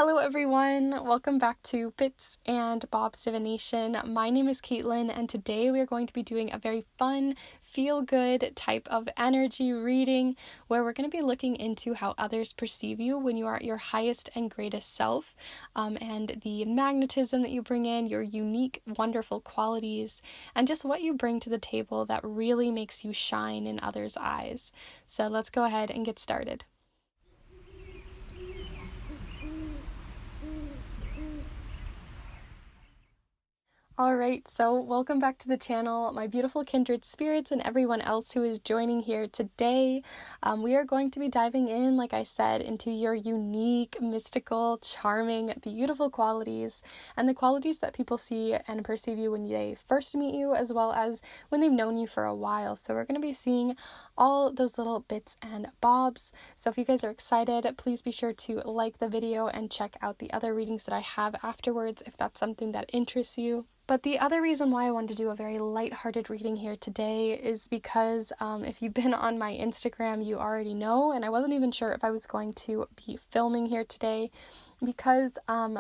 Hello everyone, welcome back to Bits and Bob's Divination. My name is Caitlin and today we are going to be doing a very fun, feel-good type of energy reading where we're going to be looking into how others perceive you when you are at your highest and greatest self, and the magnetism that you bring in, your unique, wonderful qualities, and just what you bring to the table that really makes you shine in others' eyes. So let's go ahead and get started. Alright, so welcome back to the channel, my beautiful kindred spirits and everyone else who is joining here today. We are going to be diving in, like I said, into your unique, mystical, charming, beautiful qualities and the qualities that people see and perceive you when they first meet you as well as when they've known you for a while. So we're going to be seeing all those little bits and bobs. So if you guys are excited, please be sure to like the video and check out the other readings that I have afterwards if that's something that interests you. But the other reason why I wanted to do a very lighthearted reading here today is because if you've been on my Instagram, you already know, and I wasn't even sure if I was going to be filming here today because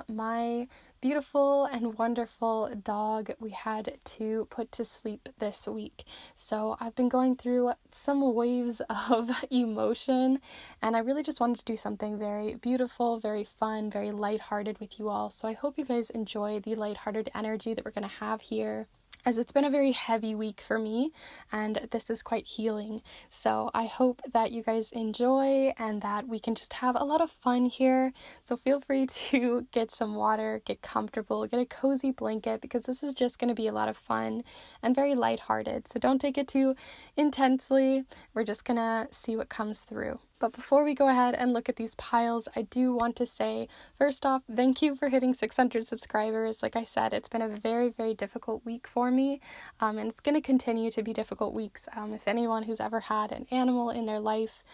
my beautiful and wonderful dog we had to put to sleep this week. So I've been going through some waves of emotion and I really just wanted to do something very beautiful, very fun, very lighthearted with you all. So I hope you guys enjoy the lighthearted energy that we're going to have here, as it's been a very heavy week for me and this is quite healing. So I hope that you guys enjoy and that we can just have a lot of fun here. So feel free to get some water, get comfortable, get a cozy blanket because this is just going to be a lot of fun and very lighthearted. So don't take it too intensely. We're just going to see what comes through. But before we go ahead and look at these piles, I do want to say, first off, thank you for hitting 600 subscribers. Like I said, it's been a very, very difficult week for me, and it's going to continue to be difficult weeks. If anyone who's ever had an animal in their life,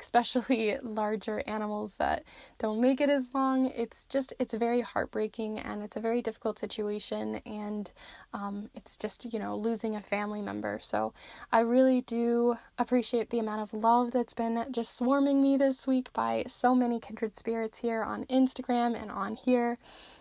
especially larger animals that don't make it as long, it's very heartbreaking and it's a very difficult situation, and it's just, losing a family member. So I really do appreciate the amount of love that's been just swarming me this week by so many kindred spirits here on Instagram and on here.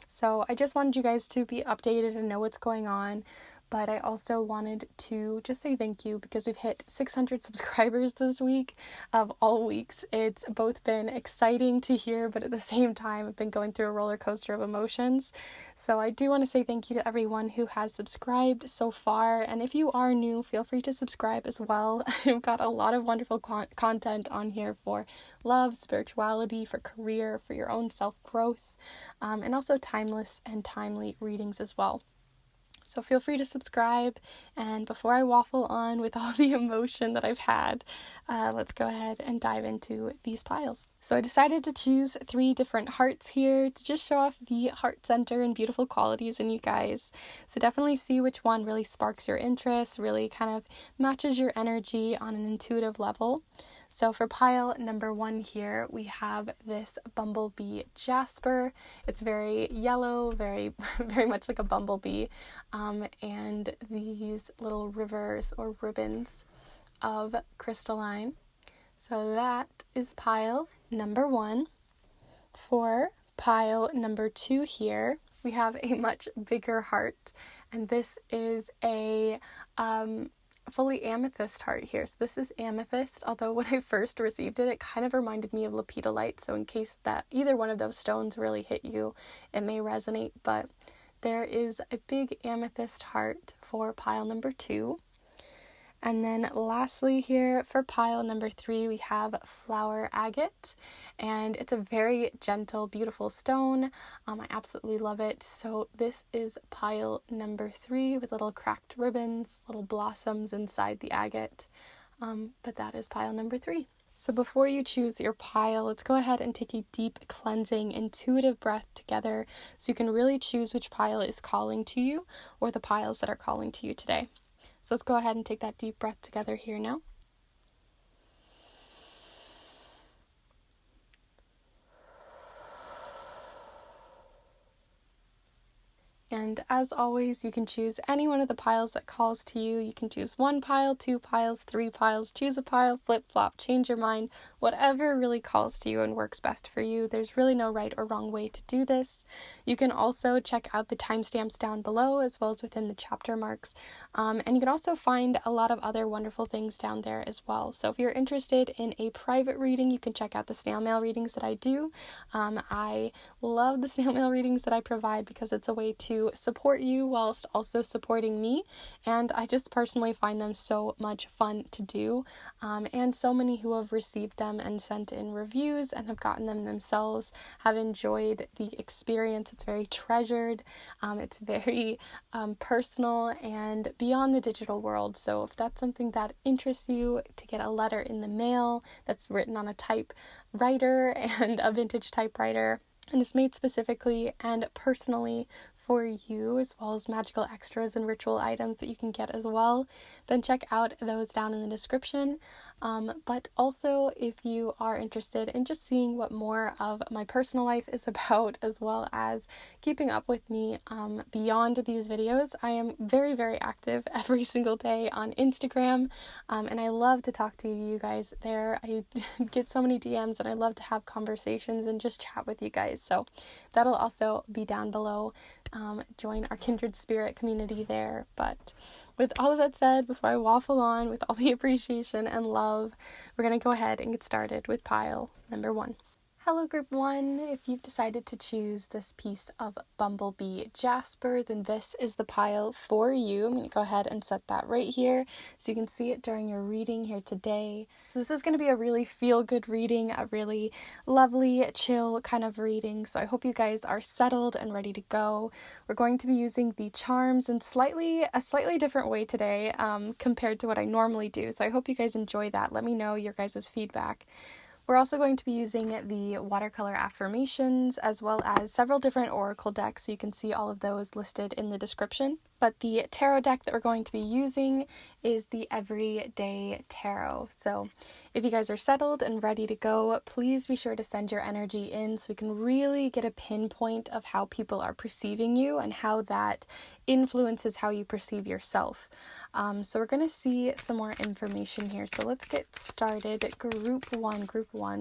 So I just wanted you guys to be updated and know what's going on. But I also wanted to just say thank you because we've hit 600 subscribers this week of all weeks. It's both been exciting to hear, but at the same time, I've been going through a roller coaster of emotions. So I do want to say thank you to everyone who has subscribed so far. And if you are new, feel free to subscribe as well. I've got a lot of wonderful content on here for love, spirituality, for career, for your own self-growth, and also timeless and timely readings as well. So feel free to subscribe, and before I waffle on with all the emotion that I've had, let's go ahead and dive into these piles. So I decided to choose 3 different hearts here to just show off the heart center and beautiful qualities in you guys. So definitely see which one really sparks your interest, really kind of matches your energy on an intuitive level. So for pile number 1 here, we have this bumblebee Jasper. It's very yellow, very, very much like a bumblebee, and these little rivers or ribbons of crystalline. So that is pile number 1. For pile number 2 here, we have a much bigger heart, and this is a fully amethyst heart here. So this is amethyst, although when I first received it, it kind of reminded me of lepidolite. So in case that either one of those stones really hit you, it may resonate. But there is a big amethyst heart for pile number 2. And then lastly here for pile number 3, we have flower agate, and it's a very gentle, beautiful stone. I absolutely love it. So this is pile number 3 with little cracked ribbons, little blossoms inside the agate. But that is pile number 3. So before you choose your pile, let's go ahead and take a deep, cleansing, intuitive breath together so you can really choose which pile is calling to you or the piles that are calling to you today. So let's go ahead and take that deep breath together here now. And as always, you can choose any one of the piles that calls to you. You can choose 1 pile, 2 piles, 3 piles, choose a pile, flip-flop, change your mind, whatever really calls to you and works best for you. There's really no right or wrong way to do this. You can also check out the timestamps down below as well as within the chapter marks. And you can also find a lot of other wonderful things down there as well. So if you're interested in a private reading, you can check out the snail mail readings that I do. I love the snail mail readings that I provide because it's a way to support you whilst also supporting me, and I just personally find them so much fun to do, and so many who have received them and sent in reviews and have gotten them themselves have enjoyed the experience. It's very treasured, it's very personal and beyond the digital world. So if that's something that interests you, to get a letter in the mail that's written on a typewriter and a vintage typewriter, and is made specifically and personally for you, as well as magical extras and ritual items that you can get as well, then check out those down in the description. But also, if you are interested in just seeing what more of my personal life is about, as well as keeping up with me beyond these videos, I am very, very active every single day on Instagram, and I love to talk to you guys there. I get so many DMs, and I love to have conversations and just chat with you guys, so that'll also be down below. Join our Kindred Spirit community there. But with all of that said, before I waffle on with all the appreciation and love, we're going to go ahead and get started with pile number 1. Hello group 1, if you've decided to choose this piece of Bumblebee Jasper, then this is the pile for you. I'm going to go ahead and set that right here so you can see it during your reading here today. So this is going to be a really feel-good reading, a really lovely, chill kind of reading. So I hope you guys are settled and ready to go. We're going to be using the charms in a slightly different way today compared to what I normally do. So I hope you guys enjoy that. Let me know your guys' feedback. We're also going to be using the watercolor affirmations as well as several different oracle decks. So you can see all of those listed in the description. But the tarot deck that we're going to be using is the Everyday Tarot. So if you guys are settled and ready to go, please be sure to send your energy in so we can really get a pinpoint of how people are perceiving you and how that influences how you perceive yourself. So we're going to see some more information here. So let's get started. Group 1.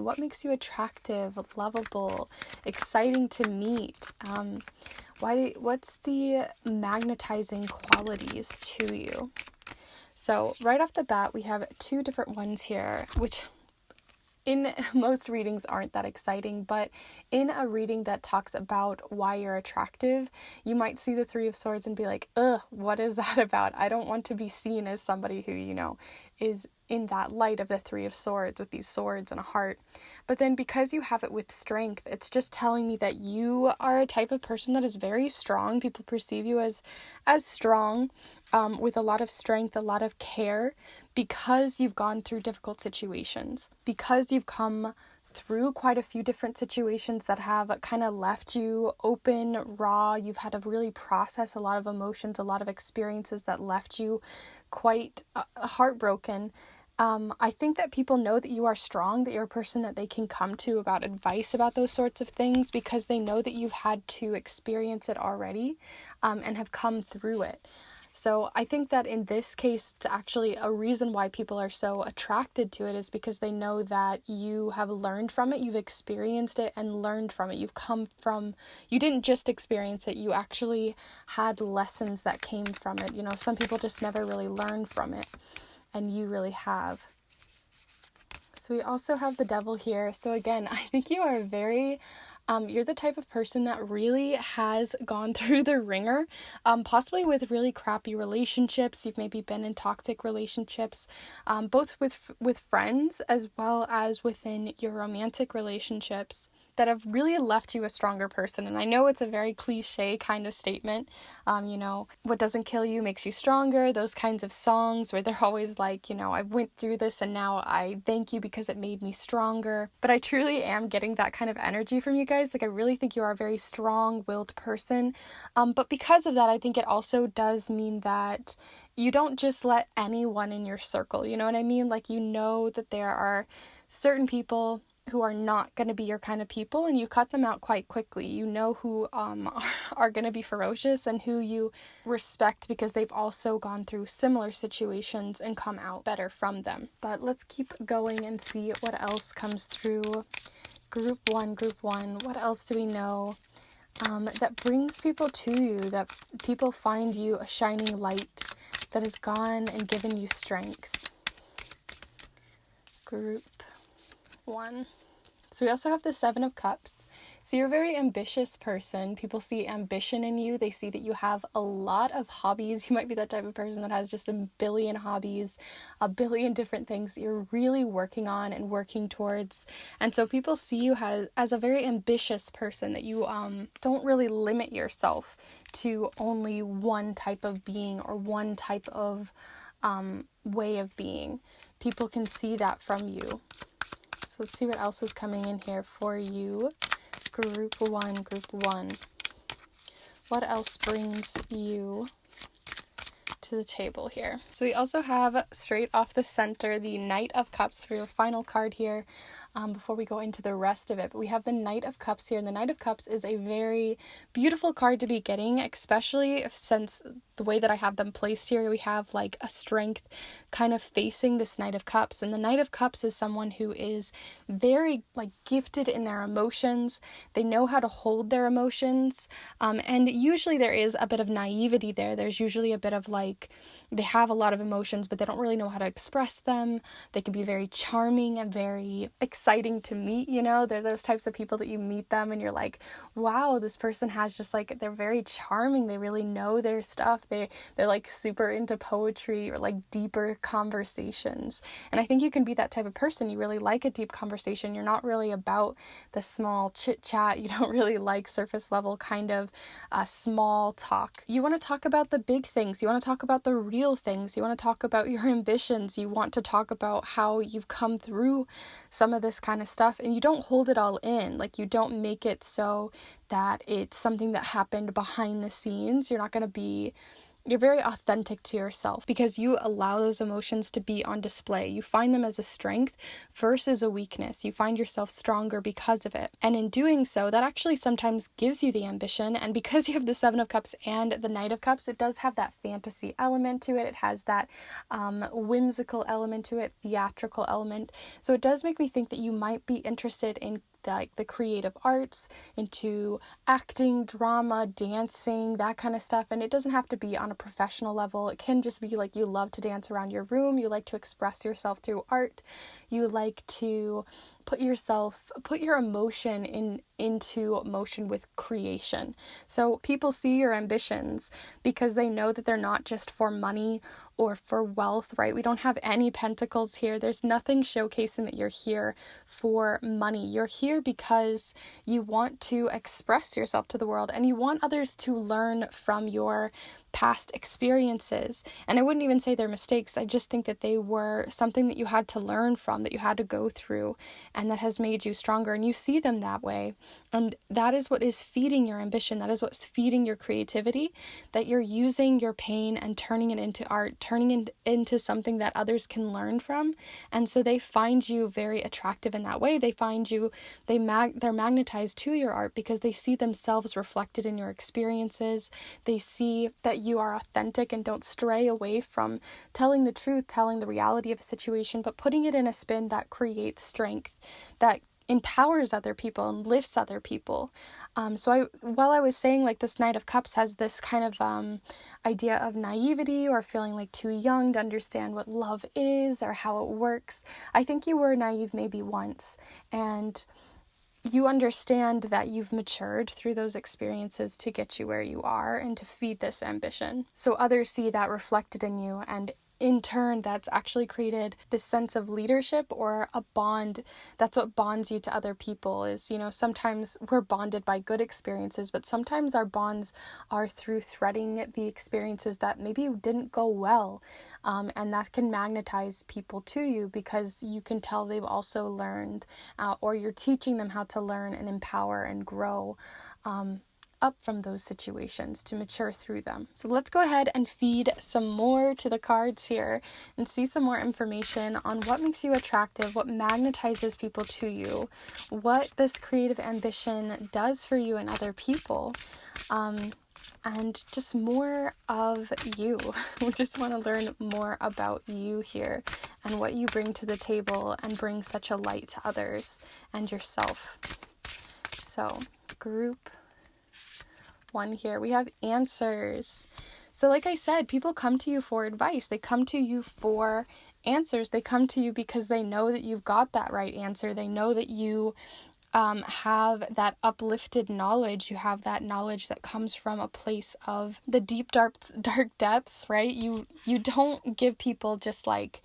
What makes you attractive, lovable, exciting to meet? What's the magnetizing qualities to you? So right off the bat, we have 2 different ones here, which in most readings aren't that exciting, but in a reading that talks about why you're attractive, you might see the 3 of Swords and be like, ugh, what is that about? I don't want to be seen as somebody who, is in that light of the 3 of Swords with these swords and a heart. But then because you have it with strength, it's just telling me that you are a type of person that is very strong. People perceive you as strong, with a lot of strength, a lot of care, because you've gone through difficult situations, because you've come through quite a few different situations that have kind of left you open, raw. You've had to really process a lot of emotions, a lot of experiences that left you quite heartbroken. I think that people know that you are strong, that you're a person that they can come to about advice about those sorts of things because they know that you've had to experience it already, and have come through it. So I think that in this case, it's actually a reason why people are so attracted to it is because they know that you have learned from it, you've experienced it and learned from it. You didn't just experience it, you actually had lessons that came from it. Some people just never really learn from it, and you really have. So we also have the Devil here. So again, I think you are you're the type of person that really has gone through the ringer, possibly with really crappy relationships. You've maybe been in toxic relationships, both with friends as well as within your romantic relationships, that have really left you a stronger person. And I know it's a very cliche kind of statement, what doesn't kill you makes you stronger, those kinds of songs where they're always like, I went through this and now I thank you because it made me stronger. But I truly am getting that kind of energy from you guys. Like, I really think you are a very strong-willed person. But because of that, I think it also does mean that you don't just let anyone in your circle, you know what I mean? Like, that there are certain people who are not going to be your kind of people, and you cut them out quite quickly. You know who are going to be ferocious and who you respect because they've also gone through similar situations and come out better from them. But let's keep going and see what else comes through. Group one. What else do we know that brings people to you, that people find you a shining light that has gone and given you strength? Group one. So we also have the Seven of Cups. So you're a very ambitious person. People see ambition in you. They see that you have a lot of hobbies. You might be that type of person that has just a billion hobbies, a billion different things that you're really working on and working towards. And so people see you as a very ambitious person, that you don't really limit yourself to only one type of being or one type of way of being. People can see that from you. So let's see what else is coming in here for you. Group one. What else brings you to the table here? So we also have, straight off the center, the Knight of Cups for your final card here, before we go into the rest of it. But we have the Knight of Cups here, and the Knight of Cups is a very beautiful card to be getting, especially since the way that I have them placed here, we have like a strength kind of facing this Knight of Cups. And the Knight of Cups is someone who is very like gifted in their emotions. They know how to hold their emotions. And usually there is a bit of naivety there. There's usually a bit of like, they have a lot of emotions, but they don't really know how to express them. They can be very charming and very exciting to meet, you know? They're those types of people that you meet them and you're like, wow, this person has just like, they're very charming. They really know their stuff. They're like super into poetry or like deeper conversations. And I think you can be that type of person. You really like a deep conversation. You're not really about the small chit chat. You don't really like surface level kind of small talk. You want to talk about the big things. You want to talk about the real things. You want to talk about your ambitions. You want to talk about how you've come through some of this kind of stuff, and you don't hold it all in. Like, you don't make it so that it's something that happened behind the scenes. You're very authentic to yourself because you allow those emotions to be on display. You find them as a strength versus a weakness. You find yourself stronger because of it. And in doing so, that actually sometimes gives you the ambition. And because you have the Seven of Cups and the Knight of Cups, it does have that fantasy element to it. It has that whimsical element to it, theatrical element. So it does make me think that you might be interested in the creative arts, into acting, drama, dancing, that kind of stuff. And it doesn't have to be on a professional level. It can just be like you love to dance around your room, you like to express yourself through art, you like to put your emotion into motion with creation. So people see your ambitions because they know that they're not just for money or for wealth, right? We don't have any pentacles here. There's nothing showcasing that you're here for money. You're here because you want to express yourself to the world and you want others to learn from your past experiences. And I wouldn't even say they're mistakes. I just think that they were something that you had to learn from, that you had to go through, and that has made you stronger. And you see them that way. And that is what is feeding your ambition. That is what's feeding your creativity, that you're using your pain and turning it into art, turning it into something that others can learn from. And so they find you very attractive in that way. They find you, they're magnetized to your art because they see themselves reflected in your experiences. They see that you are authentic and don't stray away from telling the truth, telling the reality of a situation, but putting it in a spin that creates strength, that empowers other people and lifts other people. While I was saying like this Knight of Cups has this kind of idea of naivety or feeling like too young to understand what love is or how it works, I think you were naive maybe once, and you understand that you've matured through those experiences to get you where you are and to feed this ambition. So others see that reflected in you, and in turn, that's actually created this sense of leadership or a bond. That's what bonds you to other people is, sometimes we're bonded by good experiences, but sometimes our bonds are through threading the experiences that maybe didn't go well. And that can magnetize people to you because you can tell they've also learned, or you're teaching them how to learn and empower and grow up from those situations, to mature through them. So let's go ahead and feed some more to the cards here and see some more information on what makes you attractive, what magnetizes people to you, what this creative ambition does for you and other people, and just more of you. We just want to learn more about you here and what you bring to the table and bring such a light to others and yourself. So, group 1 here, we have answers. So like I said, people come to you for advice. They come to you for answers. They come to you because they know that you've got that right answer. They know that you have that uplifted knowledge. You have that knowledge that comes from a place of the deep, dark depths, right? You don't give people just like,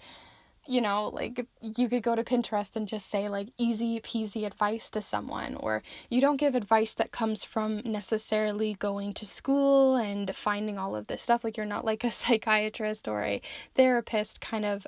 like you could go to Pinterest and just say like easy peasy advice to someone, or you don't give advice that comes from necessarily going to school and finding all of this stuff. Like you're not like a psychiatrist or a therapist kind of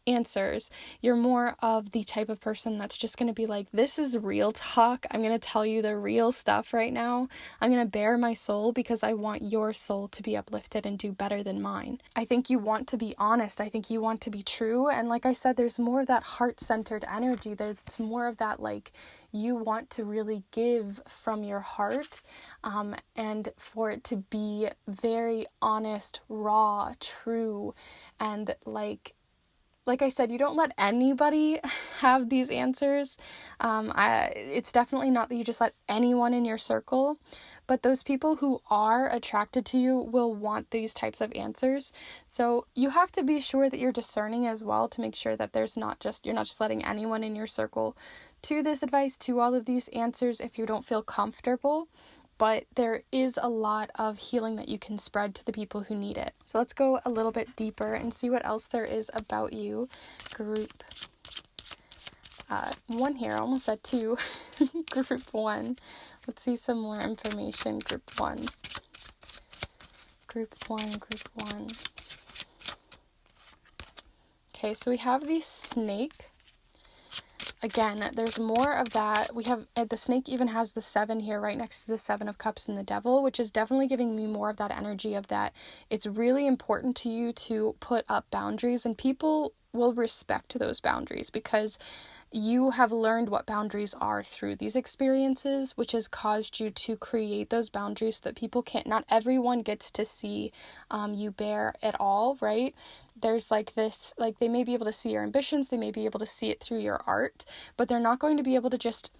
answers. You're more of the type of person that's just going to be like, this is real talk. I'm going to tell you the real stuff right now. I'm going to bare my soul because I want your soul to be uplifted and do better than mine. I think you want to be honest. I think you want to be true. And like I said, there's more of that heart-centered energy. There's more of that like you want to really give from your heart, and for it to be very honest, raw, true, and like I said, you don't let anybody have these answers. It's definitely not that you just let anyone in your circle, but those people who are attracted to you will want these types of answers. So you have to be sure that you're discerning as well to make sure that you're not just letting anyone in your circle to this advice, to all of these answers if you don't feel comfortable. But there is a lot of healing that you can spread to the people who need it. So let's go a little bit deeper and see what else there is about you. Group 1 here, I almost said 2. Group 1. Let's see some more information. Group 1. Group 1. Okay, so we have the snake. Again, there's more of that. We have, the snake even has the 7 here right next to the 7 of Cups and the Devil, which is definitely giving me more of that energy of that. It's really important to you to put up boundaries, and people will respect those boundaries because you have learned what boundaries are through these experiences, which has caused you to create those boundaries so that people can't, not everyone gets to see you bare at all, right? There's like this, like they may be able to see your ambitions, they may be able to see it through your art, but they're not going to be able to just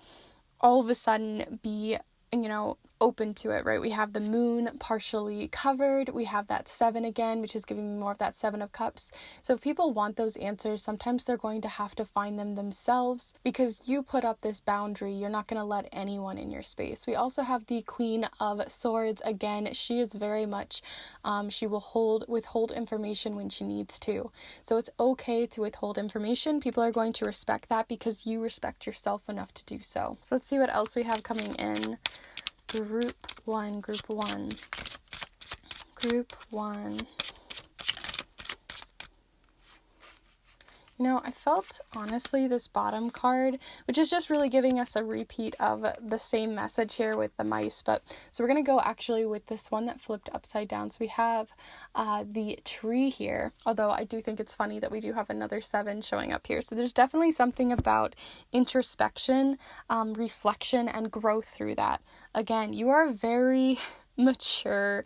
all of a sudden be, open to it, right? We have the moon partially covered. We have that 7 again, which is giving me more of that 7 of Cups. So if people want those answers, sometimes they're going to have to find them themselves because you put up this boundary. You're not going to let anyone in your space. We also have the Queen of Swords. Again, she is very much, she will withhold information when she needs to. So it's okay to withhold information. People are going to respect that because you respect yourself enough to do so. So let's see what else we have coming in. Group 1. I felt, honestly, this bottom card, which is just really giving us a repeat of the same message here with the mice, but so we're going to go actually with this one that flipped upside down. So we have the tree here, although I do think it's funny that we do have another 7 showing up here. So there's definitely something about introspection, reflection, and growth through that. Again, you are very mature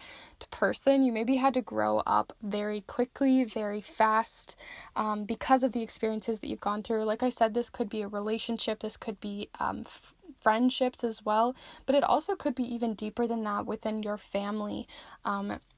person. You maybe had to grow up very quickly, very fast, because of the experiences that you've gone through. Like I said, this could be a relationship, this could be friendships as well, but it also could be even deeper than that within your family.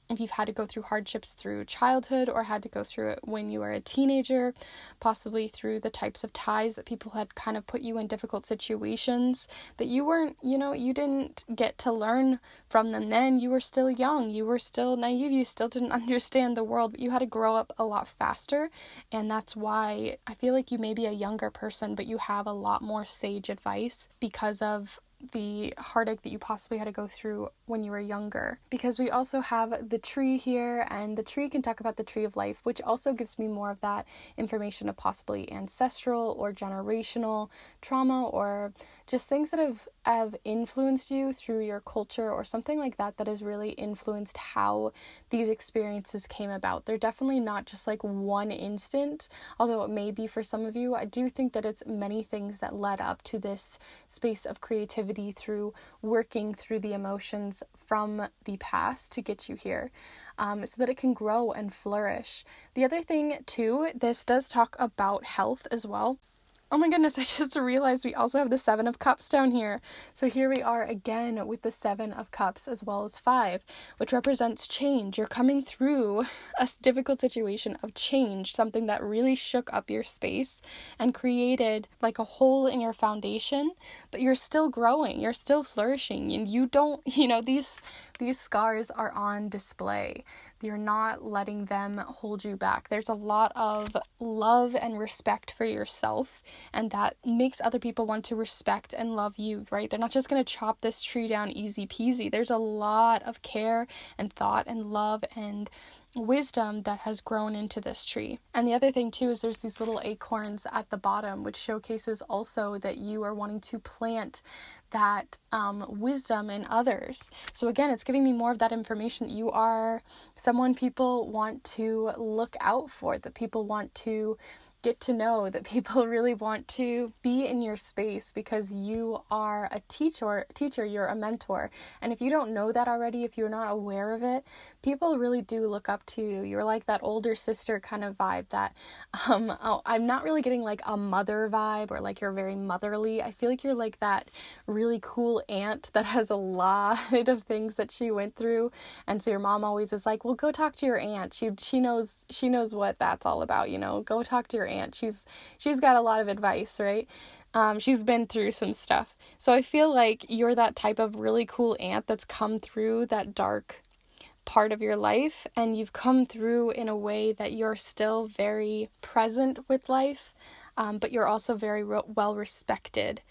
If you've had to go through hardships through childhood or had to go through it when you were a teenager, possibly through the types of ties that people had kind of put you in difficult situations that you weren't, you didn't get to learn from them then. You were still young, you were still naive, you still didn't understand the world, but you had to grow up a lot faster. And that's why I feel like you may be a younger person, but you have a lot more sage advice because of the heartache that you possibly had to go through when you were younger. Because we also have the tree here, and the tree can talk about the tree of life, which also gives me more of that information of possibly ancestral or generational trauma, or just things that have influenced you through your culture or something like that has really influenced how these experiences came about. They're definitely not just like one instant, although it may be for some of you. I do think that it's many things that led up to this space of creativity through working through the emotions from the past to get you here, so that it can grow and flourish. The other thing too, this does talk about health as well. Oh my goodness, I just realized we also have the 7 of Cups down here. So here we are again with the 7 of Cups as well as 5, which represents change. You're coming through a difficult situation of change, something that really shook up your space and created like a hole in your foundation, but you're still growing, you're still flourishing, and you don't, these scars are on display. You're not letting them hold you back. There's a lot of love and respect for yourself, and that makes other people want to respect and love you, right? They're not just going to chop this tree down easy peasy. There's a lot of care and thought and love and wisdom that has grown into this tree. And the other thing too is there's these little acorns at the bottom, which showcases also that you are wanting to plant that wisdom in others. So again, it's giving me more of that information that you are someone people want to look out for, that people want to get to know, that people really want to be in your space because you are a teacher, you're a mentor. And if you don't know that already, if you're not aware of it, people really do look up to you. You're like that older sister kind of vibe that, I'm not really getting like a mother vibe or like you're very motherly. I feel like you're like that really cool aunt that has a lot of things that she went through. And so your mom always is like, well, go talk to your aunt. She knows what that's all about, go talk to your aunt. She's got a lot of advice, right? She's been through some stuff. So I feel like you're that type of really cool aunt that's come through that dark part of your life, and you've come through in a way that you're still very present with life, but you're also very well respected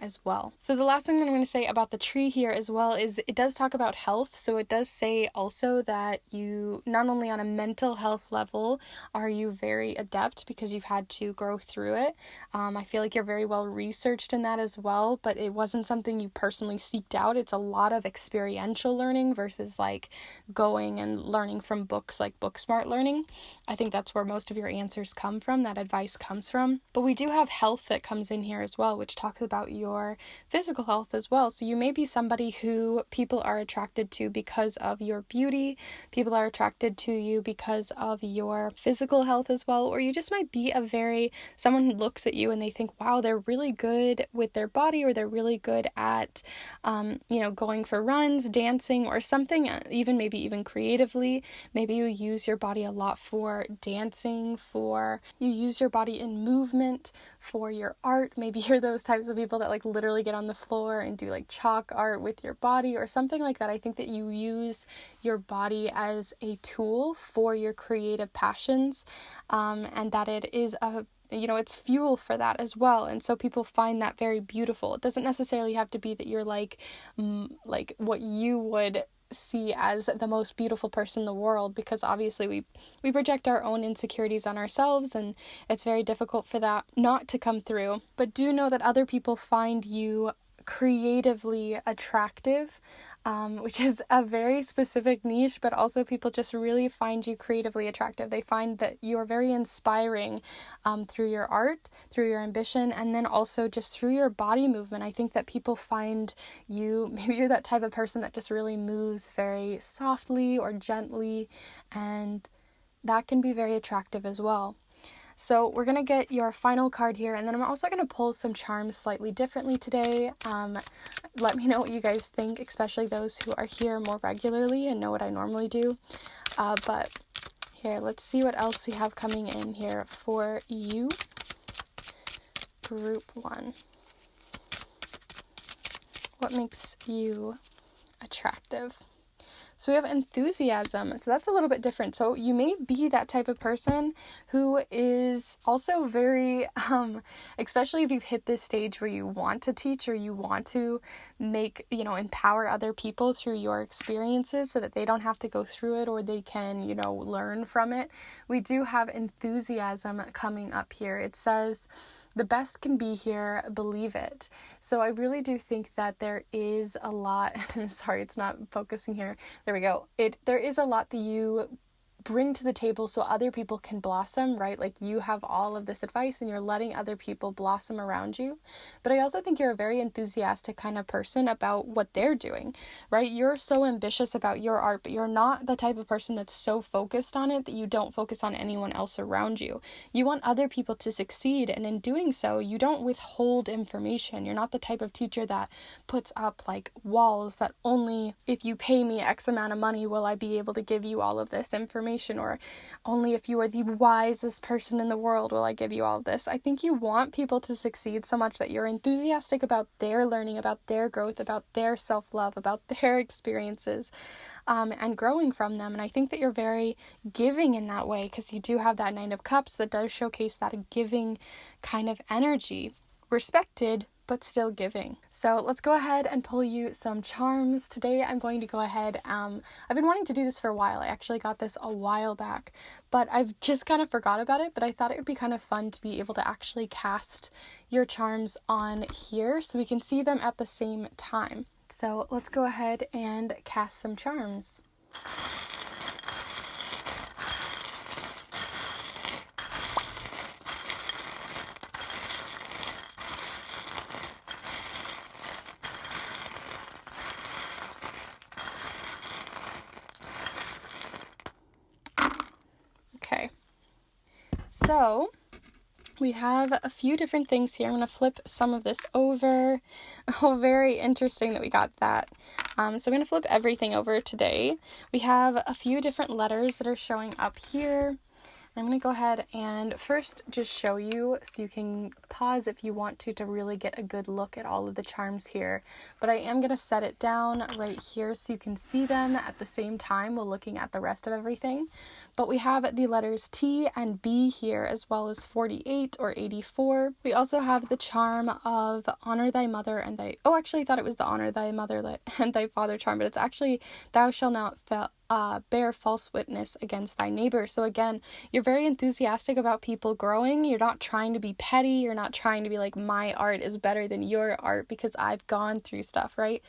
as well. So the last thing that I'm going to say about the tree here as well is it does talk about health. So it does say also that you, not only on a mental health level, are you very adept because you've had to grow through it. I feel like you're very well researched in that as well, but it wasn't something you personally seeked out. It's a lot of experiential learning versus like going and learning from books, like book smart learning. I think that's where most of your answers come from, that advice comes from. But we do have health that comes in here as well, which talks about your physical health as well. So you may be somebody who people are attracted to because of your beauty. People are attracted to you because of your physical health as well. Or you just might be someone who looks at you and they think, wow, they're really good with their body, or they're really good at, going for runs, dancing, or something, even creatively. Maybe you use your body a lot for dancing, you use your body in movement for your art. Maybe you're those types of people that like literally get on the floor and do like chalk art with your body or something like that. I think that you use your body as a tool for your creative passions, and that it is it's fuel for that as well. And so people find that very beautiful. It doesn't necessarily have to be that you're like what you would see as the most beautiful person in the world, because obviously we project our own insecurities on ourselves, and it's very difficult for that not to come through. But do know that other people find you creatively attractive, which is a very specific niche, but also people just really find you creatively attractive. They find that you are very inspiring through your art, through your ambition, and then also just through your body movement. I think that people find maybe you're that type of person that just really moves very softly or gently, and that can be very attractive as well. So we're going to get your final card here, and then I'm also going to pull some charms slightly differently today. Let me know what you guys think, especially those who are here more regularly and know what I normally do. But here, let's see what else we have coming in here for you. Group 1. What makes you attractive? So we have enthusiasm. So that's a little bit different. So you may be that type of person who is also very, especially if you've hit this stage where you want to teach or you want to make, empower other people through your experiences so that they don't have to go through it or they can, learn from it. We do have enthusiasm coming up here. It says, the best can be here, believe it. So I really do think that there is a lot, sorry, it's not focusing here. There we go. There is a lot that you bring to the table so other people can blossom, right? Like you have all of this advice and you're letting other people blossom around you. But I also think you're a very enthusiastic kind of person about what they're doing, right? You're so ambitious about your art, but you're not the type of person that's so focused on it that you don't focus on anyone else around you. You want other people to succeed, and in doing so, you don't withhold information. You're not the type of teacher that puts up like walls that only if you pay me X amount of money will I be able to give you all of this information, or only if you are the wisest person in the world will I give you all of this. I think you want people to succeed so much that you're enthusiastic about their learning, about their growth, about their self-love, about their experiences, and growing from them. And I think that you're very giving in that way because you do have that Nine of Cups that does showcase that giving kind of energy, respected but still giving. So let's go ahead and pull you some charms. Today I'm going to go ahead, I've been wanting to do this for a while. I actually got this a while back, but I've just kind of forgot about it, but I thought it would be kind of fun to be able to actually cast your charms on here so we can see them at the same time. So let's go ahead and cast some charms. Okay, so we have a few different things here. I'm going to flip some of this over. Oh, very interesting that we got that. So I'm going to flip everything over today. We have a few different letters that are showing up here. I'm going to go ahead and first just show you so you can pause if you want to really get a good look at all of the charms here. But I am going to set it down right here so you can see them at the same time while looking at the rest of everything. But we have the letters T and B here, as well as 48 or 84. We also have the charm of honor thy mother and thy... Oh, actually I thought it was the honor thy mother and thy father charm, but it's actually thou shalt not bear false witness against thy neighbor. So again, you're very enthusiastic about people growing. You're not trying to be petty. You're not trying to be like, my art is better than your art because I've gone through stuff, right?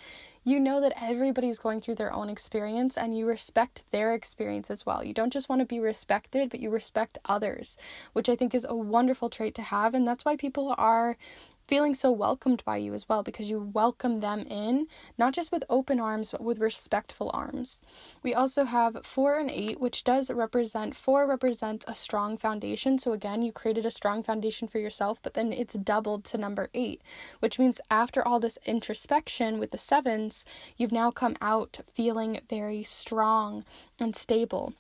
You know that everybody's going through their own experience and you respect their experience as well. You don't just want to be respected, but you respect others, which I think is a wonderful trait to have. And that's why people are feeling so welcomed by you as well, because you welcome them in, not just with open arms, but with respectful arms. We also have 4 and 8, which does represent, 4 represents a strong foundation. So again, you created a strong foundation for yourself, but then it's doubled to number 8, which means after all this introspection with the 7s, you've now come out feeling very strong and stable,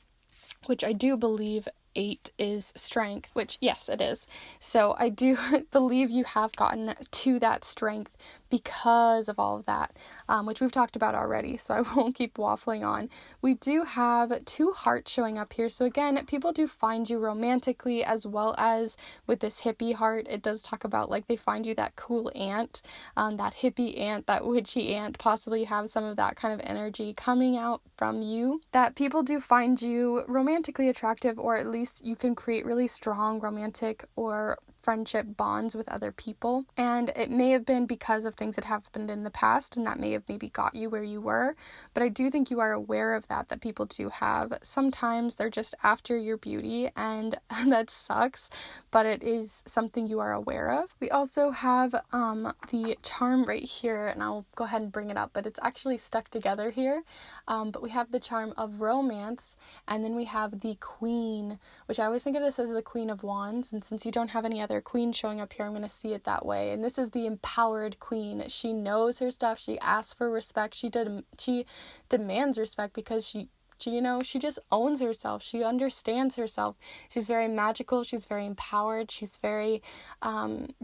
which I do believe 8 is strength, which yes, it is. So I do believe you have gotten to that strength because of all of that, which we've talked about already, so I won't keep waffling on. We do have 2 hearts showing up here. So again, people do find you romantically, as well as with this hippie heart. It does talk about like they find you that cool aunt, that hippie aunt, that witchy aunt. Possibly you have some of that kind of energy coming out from you, that people do find you romantically attractive, or at least you can create really strong romantic or friendship bonds with other people. And it may have been because of things that happened in the past, and that may have maybe got you where you were. But I do think you are aware of that people do have. Sometimes they're just after your beauty, and that sucks, but it is something you are aware of. We also have the charm right here, and I'll go ahead and bring it up, but it's actually stuck together here. But we have the charm of romance, and then we have the queen, which I always think of this as the Queen of Wands. And since you don't have any other queen showing up here, I'm going to see it that way. And this is the empowered queen. She knows her stuff. She asks for respect. She demands respect because she She just owns herself. She understands herself. She's very magical. She's very empowered. She's very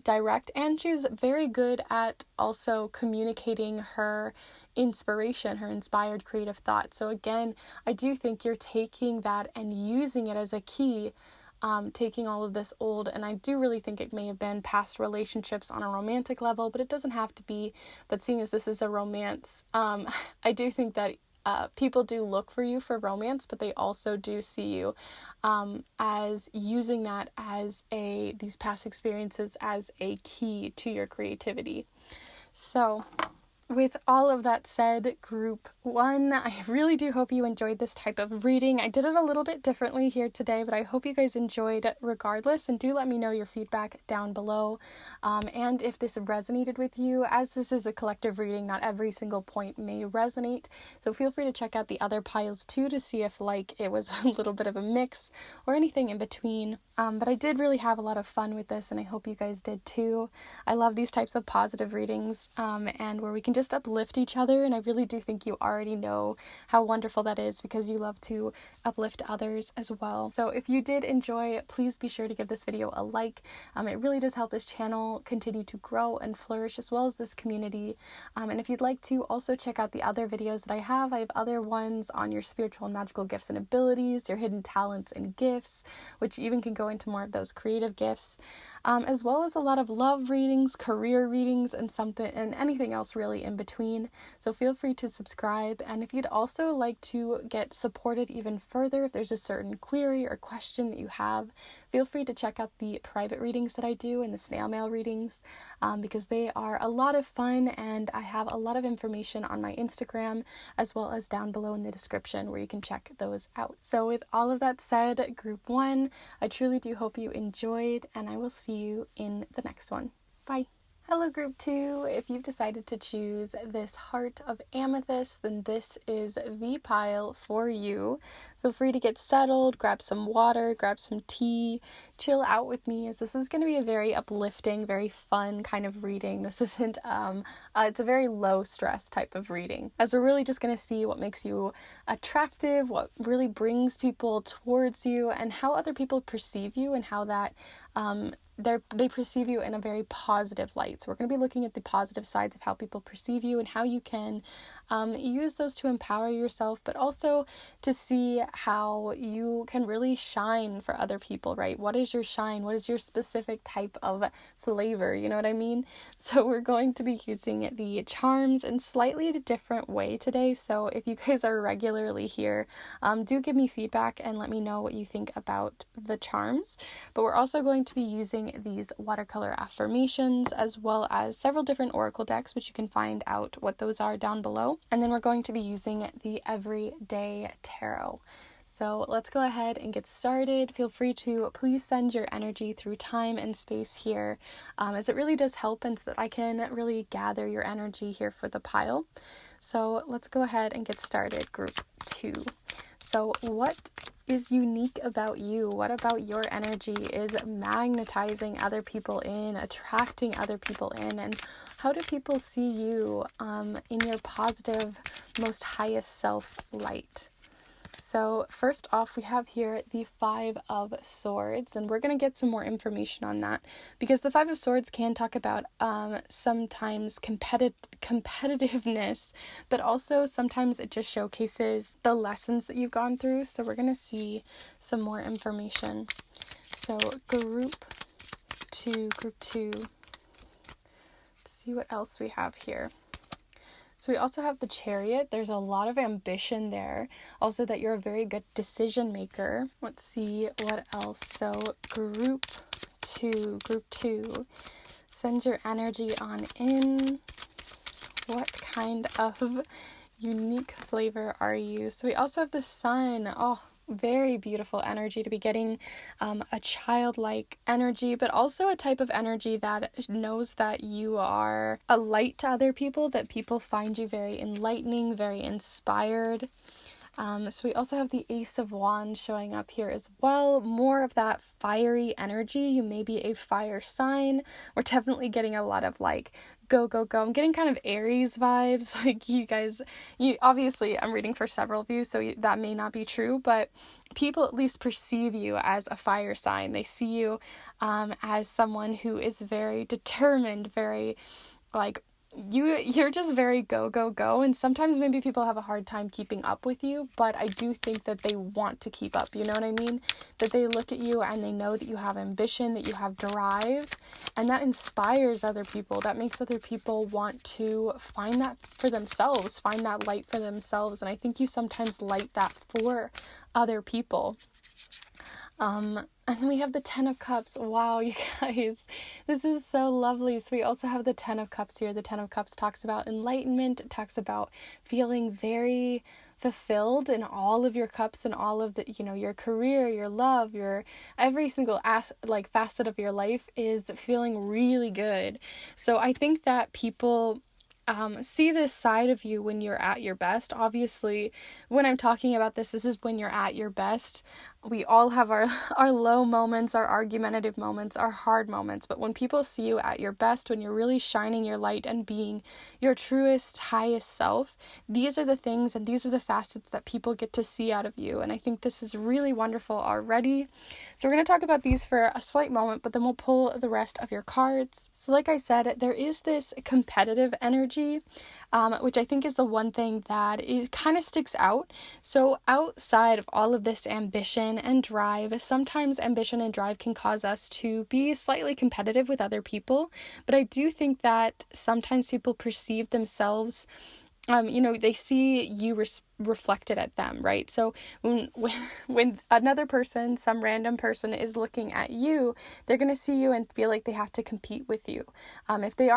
direct, and she's very good at also communicating her inspiration, her inspired creative thought. So again, I do think you're taking that and using it as a key, taking all of this old, and I do really think it may have been past relationships on a romantic level, but it doesn't have to be. But seeing as this is a romance, I do think that people do look for you for romance, but they also do see you as using that as these past experiences as a key to your creativity. So with all of that said, group 1, I really do hope you enjoyed this type of reading. I did it a little bit differently here today, but I hope you guys enjoyed regardless, and do let me know your feedback down below. And if this resonated with you, as this is a collective reading, not every single point may resonate, so feel free to check out the other piles too to see if it was a little bit of a mix or anything in between. But I did really have a lot of fun with this, and I hope you guys did too. I love these types of positive readings, and where we can just uplift each other, and I really do think you already know how wonderful that is because you love to uplift others as well. So if you did enjoy, please be sure to give this video a like. It really does help this channel continue to grow and flourish, as well as this community. And if you'd like to also check out the other videos that I have other ones on your spiritual and magical gifts and abilities, your hidden talents and gifts, which even can go into more of those creative gifts, as well as a lot of love readings, career readings, and anything else really in between. So feel free to subscribe, and if you'd also like to get supported even further, if there's a certain query or question that you have, feel free to check out the private readings that I do and the snail mail readings, because they are a lot of fun, and I have a lot of information on my Instagram as well as down below in the description where you can check those out. So with all of that said, group 1, I truly do hope you enjoyed, and I will see you in the next one. Bye. Hello group 2, if you've decided to choose this Heart of Amethyst, then this is the pile for you. Feel free to get settled, grab some water, grab some tea, chill out with me, as this is going to be a very uplifting, very fun kind of reading. This isn't, it's a very low stress type of reading, as we're really just going to see what makes you attractive, what really brings people towards you, and how other people perceive you, and how that, they perceive you in a very positive light. So we're going to be looking at the positive sides of how people perceive you and how you can use those to empower yourself, but also to see how you can really shine for other people, right? What is your shine? What is your specific type of flavor? You know what I mean? So we're going to be using the charms in slightly a different way today. So if you guys are regularly here, do give me feedback and let me know what you think about the charms. But we're also going to be using these watercolor affirmations, as well as several different oracle decks, which you can find out what those are down below. And then we're going to be using the Everyday Tarot. So let's go ahead and get started. Feel free to please send your energy through time and space here, as it really does help, and so that I can really gather your energy here for the pile. So let's go ahead and get started, group 2. So what is unique about you? What about your energy is magnetizing other people in, attracting other people in, and how do people see you in your positive, most highest self light? So first off, we have here the 5 of Swords, and we're going to get some more information on that, because the 5 of Swords can talk about sometimes competitiveness, but also sometimes it just showcases the lessons that you've gone through. So we're going to see some more information. So group 2, let's see what else we have here. So we also have the Chariot. There's a lot of ambition there. Also that you're a very good decision maker. Let's see what else. So group 2, send your energy on in. What kind of unique flavor are you? So we also have the Sun. Oh, very beautiful energy to be getting, a childlike energy, but also a type of energy that knows that you are a light to other people, that people find you very enlightening, very inspired. So we also have the Ace of Wands showing up here as well. More of that fiery energy. You may be a fire sign. We're definitely getting a lot of like go, go, go. I'm getting kind of Aries vibes. Like you obviously, I'm reading for several of you, so that may not be true, but people at least perceive you as a fire sign. They see you as someone who is very determined, very like you're just very go, go, go, and sometimes maybe people have a hard time keeping up with you, but I do think that they want to keep up, you know what I mean? That they look at you and they know that you have ambition, that you have drive, and that inspires other people. That makes other people want to find that for themselves, find that light for themselves, and I think you sometimes light that for other people. And then we have the Ten of Cups. Wow, you guys, this is so lovely. So we also have the Ten of Cups here. The Ten of Cups talks about enlightenment. It talks about feeling very fulfilled in all of your cups and all of the, your career, your love, your every single facet of your life is feeling really good. So I think that people see this side of you when you're at your best. Obviously, when I'm talking about this is when you're at your best. We all have our low moments, our argumentative moments, our hard moments. But when people see you at your best, when you're really shining your light and being your truest, highest self, these are the things and these are the facets that people get to see out of you. And I think this is really wonderful already. So we're going to talk about these for a slight moment, but then we'll pull the rest of your cards. So like I said, there is this competitive energy, which I think is the one thing that it kind of sticks out. So outside of all of this ambition and drive, sometimes ambition and drive can cause us to be slightly competitive with other people, but I do think that sometimes people perceive themselves, they see you reflected at them, right? So when another person, some random person is looking at you, they're going to see you and feel like they have to compete with you. If they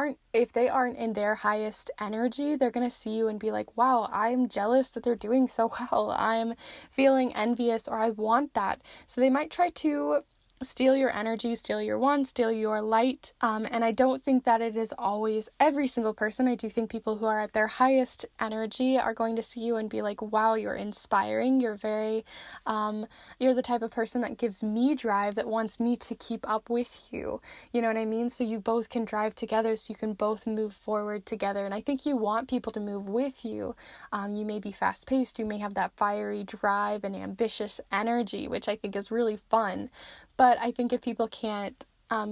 aren't in their highest energy, they're going to see you and be like, wow, I'm jealous that they're doing so well. I'm feeling envious, or I want that. So they might try to steal your energy, steal your wand, steal your light. And I don't think that it is always every single person. I do think people who are at their highest energy are going to see you and be like, wow, you're inspiring. You're very, you're the type of person that gives me drive, that wants me to keep up with you. You know what I mean? So you both can drive together, so you can both move forward together. And I think you want people to move with you. You may be fast paced. You may have that fiery drive and ambitious energy, which I think is really fun. But I think if people can't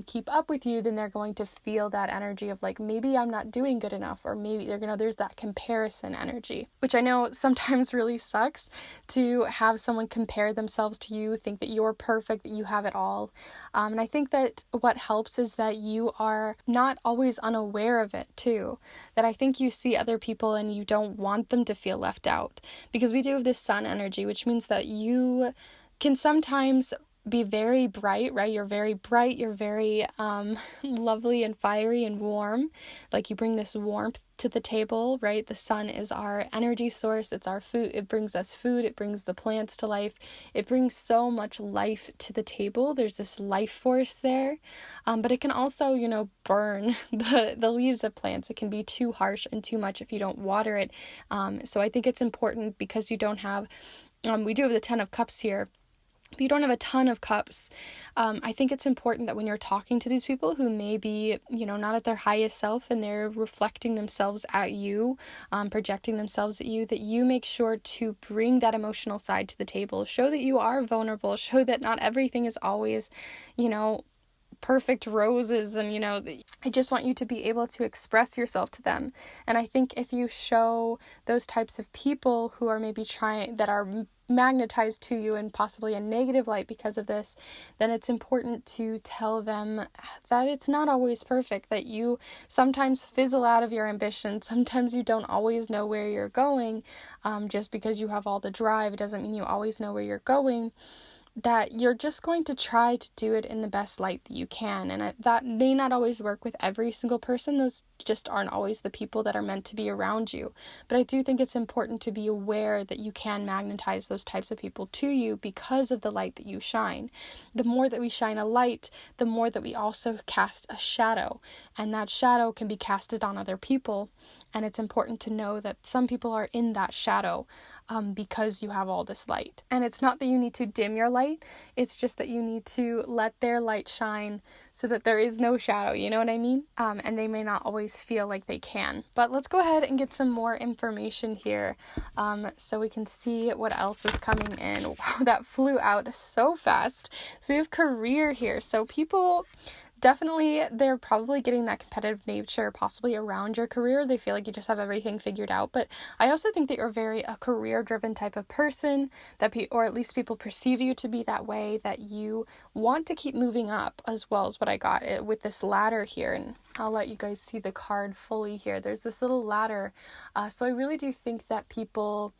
keep up with you, then they're going to feel that energy of like, maybe I'm not doing good enough, or maybe there's that comparison energy, which I know sometimes really sucks to have someone compare themselves to you, think that you're perfect, that you have it all. And I think that what helps is that you are not always unaware of it too, that I think you see other people and you don't want them to feel left out, because we do have this sun energy, which means that you can sometimes be very bright, right? You're very bright, you're very lovely and fiery and warm. Like you bring this warmth to the table, right? The sun is our energy source, it's our food, it brings us food, it brings the plants to life, it brings so much life to the table. There's this life force there, but it can also, burn the leaves of plants. It can be too harsh and too much if you don't water it. So I think it's important, because you don't have, we do have the Ten of Cups here, but you don't have a ton of cups. I think it's important that when you're talking to these people who may be, not at their highest self, and they're reflecting themselves at you, projecting themselves at you, that you make sure to bring that emotional side to the table. Show that you are vulnerable. Show that not everything is always, perfect roses, and I just want you to be able to express yourself to them. And I think if you show those types of people who are maybe that are magnetized to you in possibly a negative light because of this, then it's important to tell them that it's not always perfect, that you sometimes fizzle out of your ambition, sometimes you don't always know where you're going. Just because you have all the drive, it doesn't mean you always know where you're going. that you're just going to try to do it in the best light that you can. And that may not always work with every single person. Those just aren't always the people that are meant to be around you. But I do think it's important to be aware that you can magnetize those types of people to you because of the light that you shine. The more that we shine a light, the more that we also cast a shadow. And that shadow can be casted on other people. And it's important to know that some people are in that shadow because you have all this light. And it's not that you need to dim your light. It's just that you need to let their light shine so that there is no shadow. You know what I mean? And they may not always feel like they can. But let's go ahead and get some more information here so we can see what else is coming in. Wow, that flew out so fast. So we have career here. So people... definitely, they're probably getting that competitive nature possibly around your career. They feel like you just have everything figured out. But I also think that you're very a career-driven type of person, or at least people perceive you to be that way, that you want to keep moving up, as well as what I got with this ladder here. And I'll let you guys see the card fully here. There's this little ladder. So I really do think that people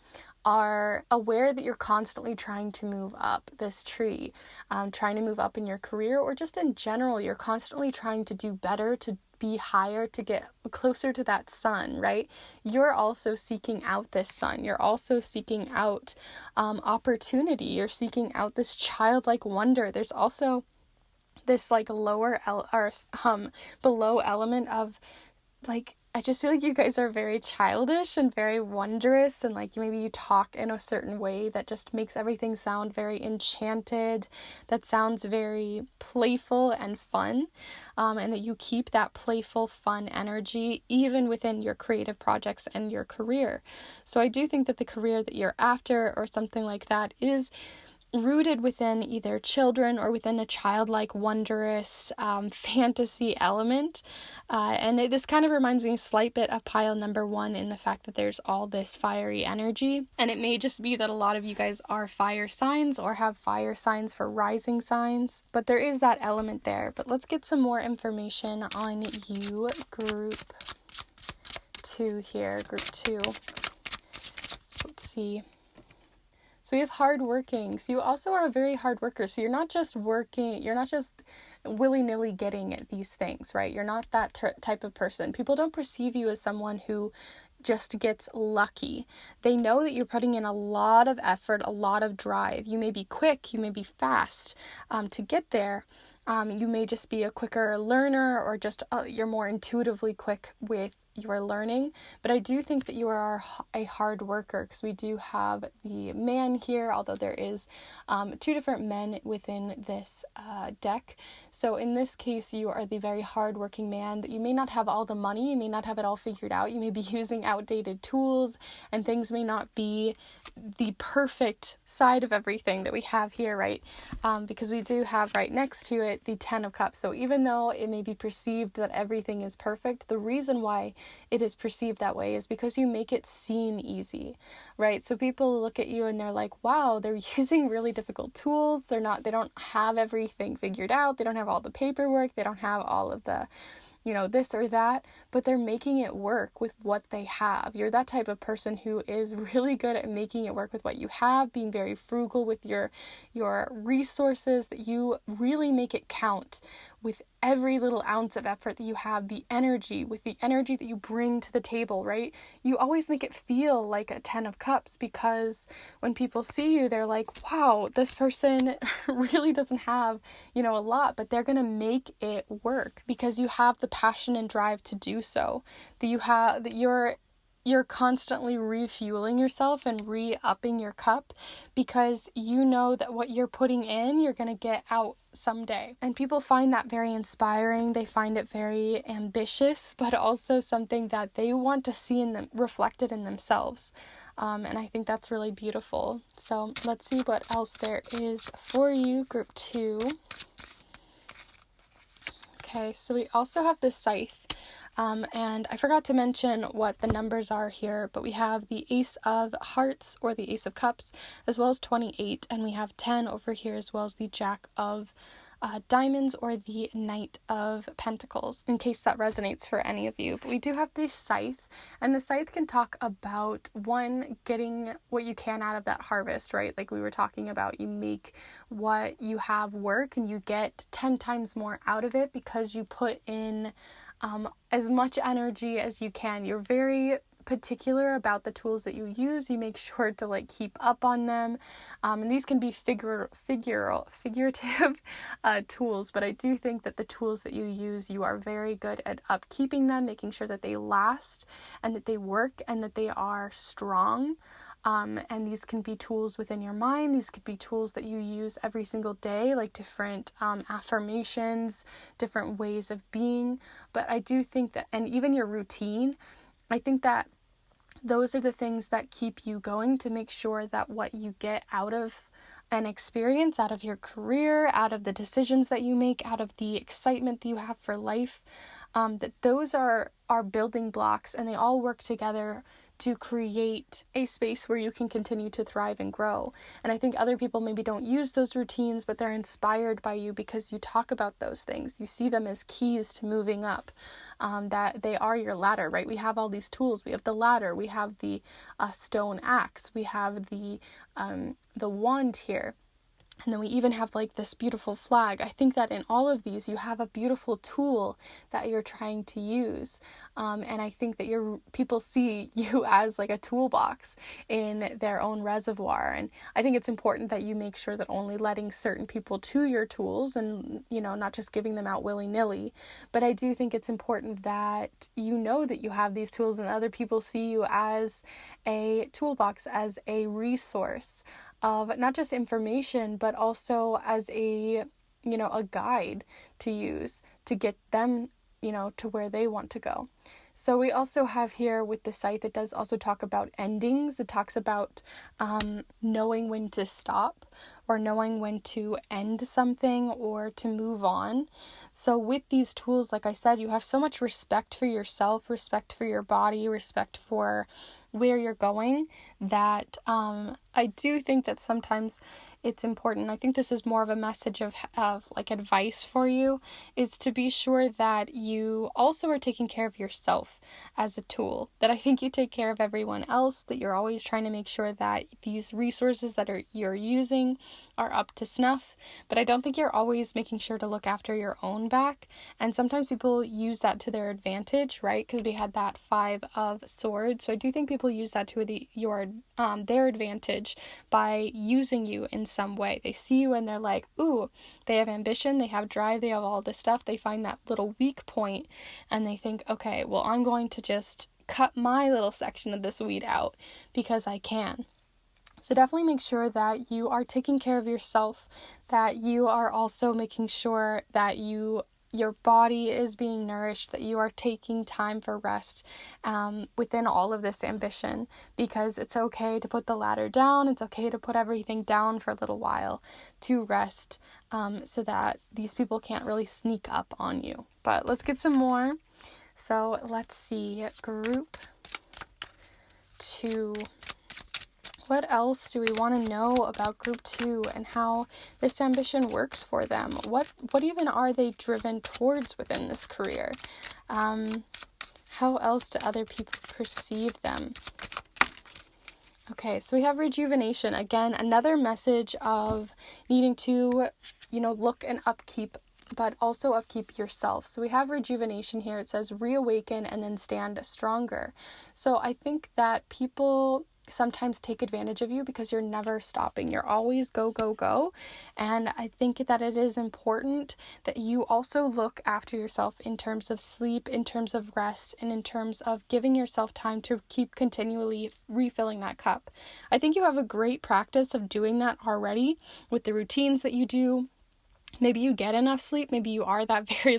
are aware that you're constantly trying to move up this tree, trying to move up in your career, or just in general, you're constantly trying to do better, to be higher, to get closer to that sun, right? You're also seeking out this sun. You're also seeking out opportunity. You're seeking out this childlike wonder. There's also this like below element of like, I just feel like you guys are very childish and very wondrous, and like maybe you talk in a certain way that just makes everything sound very enchanted, that sounds very playful and fun, and that you keep that playful, fun energy even within your creative projects and your career. So I do think that the career that you're after or something like that is rooted within either children or within a childlike, wondrous fantasy element. And this kind of reminds me a slight bit of pile number 1 in the fact that there's all this fiery energy. And it may just be that a lot of you guys are fire signs or have fire signs for rising signs. But there is that element there. But let's get some more information on you, group 2 here. Group 2. So let's see. So we have hardworking. So you also are a very hard worker. So you're not just working, you're not just willy-nilly getting these things, right? You're not that type of person. People don't perceive you as someone who just gets lucky. They know that you're putting in a lot of effort, a lot of drive. You may be quick, you may be fast to get there. You may just be a quicker learner, or just you're more intuitively quick with your learning. But I do think that you are a hard worker, because we do have the man here, although there is 2 different men within this deck. So in this case, you are the very hardworking man, that you may not have all the money, you may not have it all figured out, you may be using outdated tools, and things may not be the perfect side of everything that we have here, right? Because we do have right next to it the 10 of Cups. So even though it may be perceived that everything is perfect, the reason why it is perceived that way is because you make it seem easy, right? So people look at you and they're like, wow, they're using really difficult tools. They don't have everything figured out. They don't have all the paperwork. They don't have all of the, this or that, but they're making it work with what they have. You're that type of person who is really good at making it work with what you have, being very frugal with your resources, that you really make it count with every little ounce of effort that you have, the energy that you bring to the table, right? You always make it feel like a 10 of Cups, because when people see you, they're like, wow, this person really doesn't have, a lot, but they're going to make it work because you have the passion and drive to do so. That you're constantly refueling yourself and re-upping your cup, because you know that what you're putting in, you're going to get out someday. And people find that very inspiring. They find it very ambitious, but also something that they want to see in them, reflected in themselves. And I think that's really beautiful. So let's see what else there is for you, group 2. Okay, so we also have the scythe. And I forgot to mention what the numbers are here, but we have the Ace of Hearts, or the Ace of Cups, as well as 28, and we have 10 over here, as well as the Jack of diamonds or the Knight of Pentacles, in case that resonates for any of you. But we do have the scythe, and the scythe can talk about, one, getting what you can out of that harvest, right? Like we were talking about, you make what you have work and you get 10 times more out of it because you put in as much energy as you can. You're very particular about the tools that you use. You make sure to like keep up on them, and these can be figurative tools, but I do think that the tools that you use, you are very good at upkeeping them, making sure that they last and that they work and that they are strong. And these can be tools within your mind. These could be tools that you use every single day, like different affirmations, different ways of being. But I do think that, and even your routine, I think that those are the things that keep you going, to make sure that what you get out of an experience, out of your career, out of the decisions that you make, out of the excitement that you have for life, that those are building blocks, and they all work together to create a space where you can continue to thrive and grow. And I think other people maybe don't use those routines, but they're inspired by you because you talk about those things. You see them as keys to moving up, that they are your ladder, right? We have all these tools. We have the ladder, we have the stone axe, we have the wand here. And then we even have like this beautiful flag. I think that in all of these, you have a beautiful tool that you're trying to use. And I think that people see you as like a toolbox in their own reservoir. And I think it's important that you make sure that only letting certain people to your tools and, not just giving them out willy-nilly. But I do think it's important that you know that you have these tools and other people see you as a toolbox, as a resource of not just information, but also as a guide to use to get them, to where they want to go. So we also have here with the scythe, it does also talk about endings. It talks about knowing when to stop, or knowing when to end something or to move on. So with these tools, like I said, you have so much respect for yourself, respect for your body, respect for where you're going, that I do think that sometimes it's important. I think this is more of a message of like advice for you, is to be sure that you also are taking care of yourself as a tool, that I think you take care of everyone else, that you're always trying to make sure that these resources that you're using are up to snuff, but I don't think you're always making sure to look after your own back. And sometimes people use that to their advantage, right? Because we had that 5 of swords. So I do think people use that to their advantage by using you in some way. They see you and they're like, ooh, they have ambition, they have drive, they have all this stuff. They find that little weak point and they think, okay, well, I'm going to just cut my little section of this weed out because I can. So definitely make sure that you are taking care of yourself, that you are also making sure that your body is being nourished, that you are taking time for rest within all of this ambition, because it's okay to put the ladder down. It's okay to put everything down for a little while to rest, so that these people can't really sneak up on you. But let's get some more. So let's see, group 2. What else do we want to know about group 2 and how this ambition works for them? What even are they driven towards within this career? How else do other people perceive them? Okay, so we have rejuvenation. Again, another message of needing to, look and upkeep, but also upkeep yourself. So we have rejuvenation here. It says reawaken and then stand stronger. So I think that people sometimes take advantage of you because you're never stopping. You're always go, go, go. And I think that it is important that you also look after yourself in terms of sleep, in terms of rest, and in terms of giving yourself time to keep continually refilling that cup. I think you have a great practice of doing that already with the routines that you do. Maybe you get enough sleep. Maybe you are that very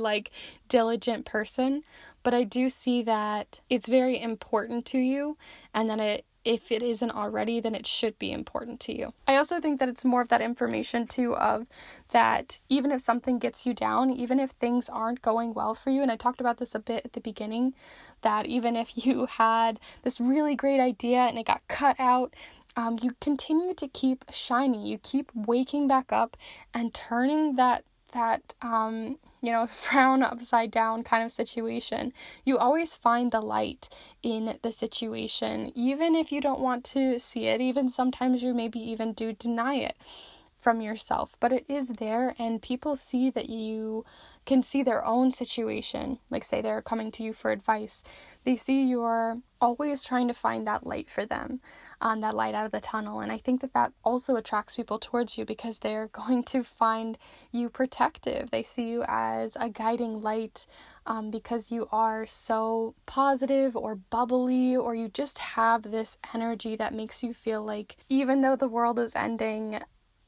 diligent person, but I do see that it's very important to you, and that if it isn't already, then it should be important to you. I also think that it's more of that information too, of that even if something gets you down, even if things aren't going well for you, and I talked about this a bit at the beginning, that even if you had this really great idea and it got cut out, you continue to keep shining. You keep waking back up and turning that that, frown upside down kind of situation. You always find the light in the situation, even if you don't want to see it. Even sometimes you maybe even do deny it from yourself, but it is there, and people see that you can see their own situation. Like, say they're coming to you for advice, they see you're always trying to find that light for them, that light out of the tunnel. And I think that also attracts people towards you, because they're going to find you protective. They see you as a guiding light, because you are so positive or bubbly, or you just have this energy that makes you feel like even though the world is ending,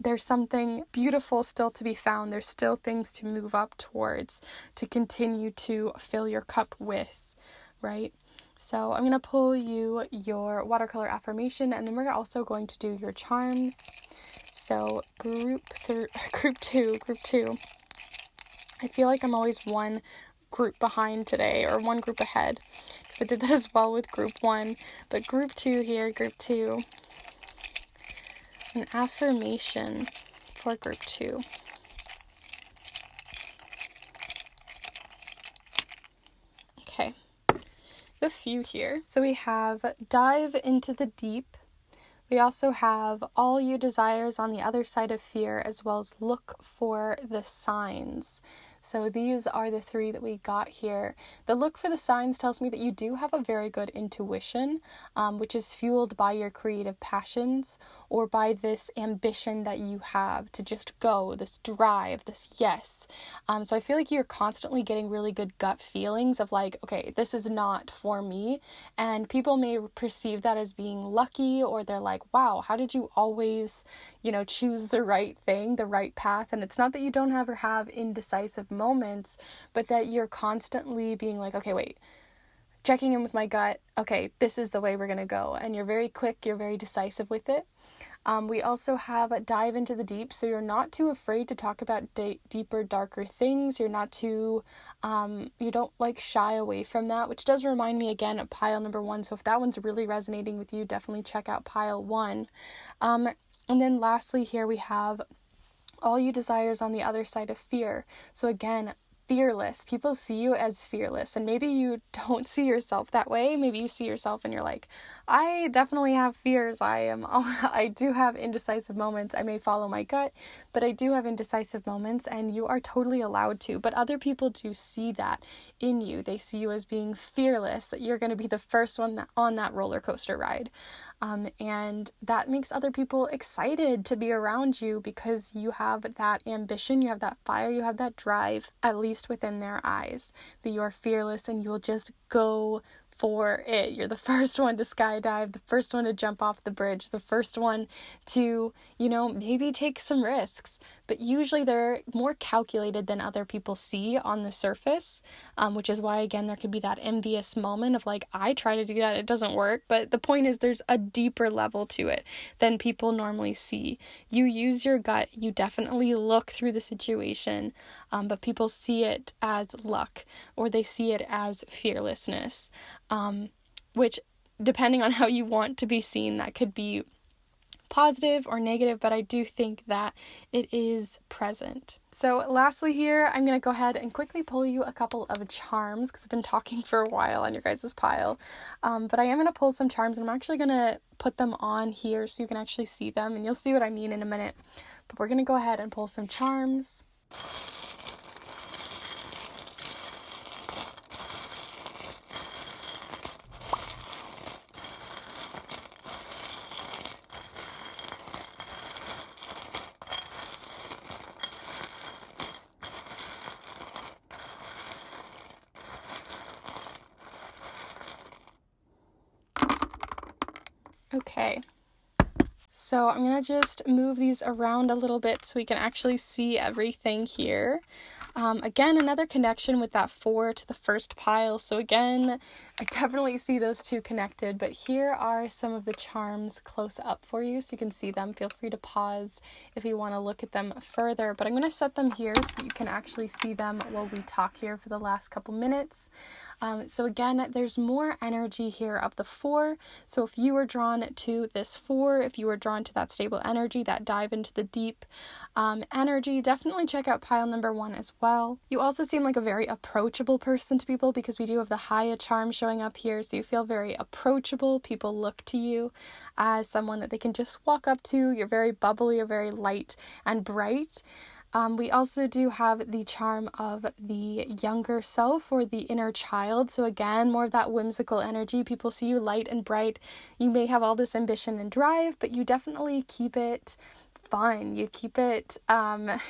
there's something beautiful still to be found. There's still things to move up towards, to continue to fill your cup with, right? So I'm going to pull you your watercolor affirmation, and then we're also going to do your charms. So group two. I feel like I'm always one group behind today, or one group ahead, because I did that as well with group 1. But group 2 here, group 2. An affirmation for group 2. Okay, a few here. So we have dive into the deep. We also have all you desires on the other side of fear, as well as look for the signs. So these are the 3 that we got here. The look for the signs tells me that you do have a very good intuition, which is fueled by your creative passions, or by this ambition that you have to just go, this drive, this yes. So I feel like you're constantly getting really good gut feelings of like, okay, this is not for me. And people may perceive that as being lucky, or they're like, wow, how did you always, choose the right thing, the right path? And it's not that you don't ever have indecisive moments, but that you're constantly being like, okay, wait, checking in with my gut. Okay, this is the way we're going to go. And you're very quick, you're very decisive with it. We also have a dive into the deep, so you're not too afraid to talk about deeper, darker things. You're not too, you don't shy away from that, which does remind me again of pile number 1. So if that one's really resonating with you, definitely check out pile 1. And then lastly here we have all you desires on the other side of fear. So again, fearless. People see you as fearless, and maybe you don't see yourself that way. Maybe you see yourself and you're like, I definitely have fears. I do have indecisive moments. I may follow my gut, but I do have indecisive moments, and you are totally allowed to. But other people do see that in you. They see you as being fearless, that you're going to be the first one on that roller coaster ride. And that makes other people excited to be around you, because you have that ambition, you have that fire, you have that drive, at least within their eyes, that you're fearless and you'll just go for it. You're the first one to skydive, the first one to jump off the bridge, the first one to, maybe take some risks. But usually they're more calculated than other people see on the surface, which is why, again, there could be that envious moment of like, I try to do that, it doesn't work. But the point is, there's a deeper level to it than people normally see. You use your gut, you definitely look through the situation, but people see it as luck, or they see it as fearlessness, which, depending on how you want to be seen, that could be positive or negative, but I do think that it is present. So lastly here, I'm going to go ahead and quickly pull you a couple of charms, because I've been talking for a while on your guys' pile, but I am going to pull some charms, and I'm actually going to put them on here so you can actually see them, and you'll see what I mean in a minute. But we're going to go ahead and pull some charms. Okay, so I'm going to just move these around a little bit so we can actually see everything here. Again, another connection with that 4 to the first pile. So again, I definitely see those two connected, but here are some of the charms close up for you so you can see them. Feel free to pause if you want to look at them further, but I'm going to set them here so you can actually see them while we talk here for the last couple minutes. So again, there's more energy here of the 4. So if you were drawn to this 4, if you were drawn drawn to that stable energy, that dive into the deep energy, definitely check out pile number 1 as well. You also seem like a very approachable person to people because we do have the Haya charm showing up here, so you feel very approachable. People look to you as someone that they can just walk up to. You're very bubbly, you're very light and bright. We also do have the charm of the younger self or the inner child. So again, more of that whimsical energy. People see you light and bright. You may have all this ambition and drive, but you definitely keep it fun. You keep it,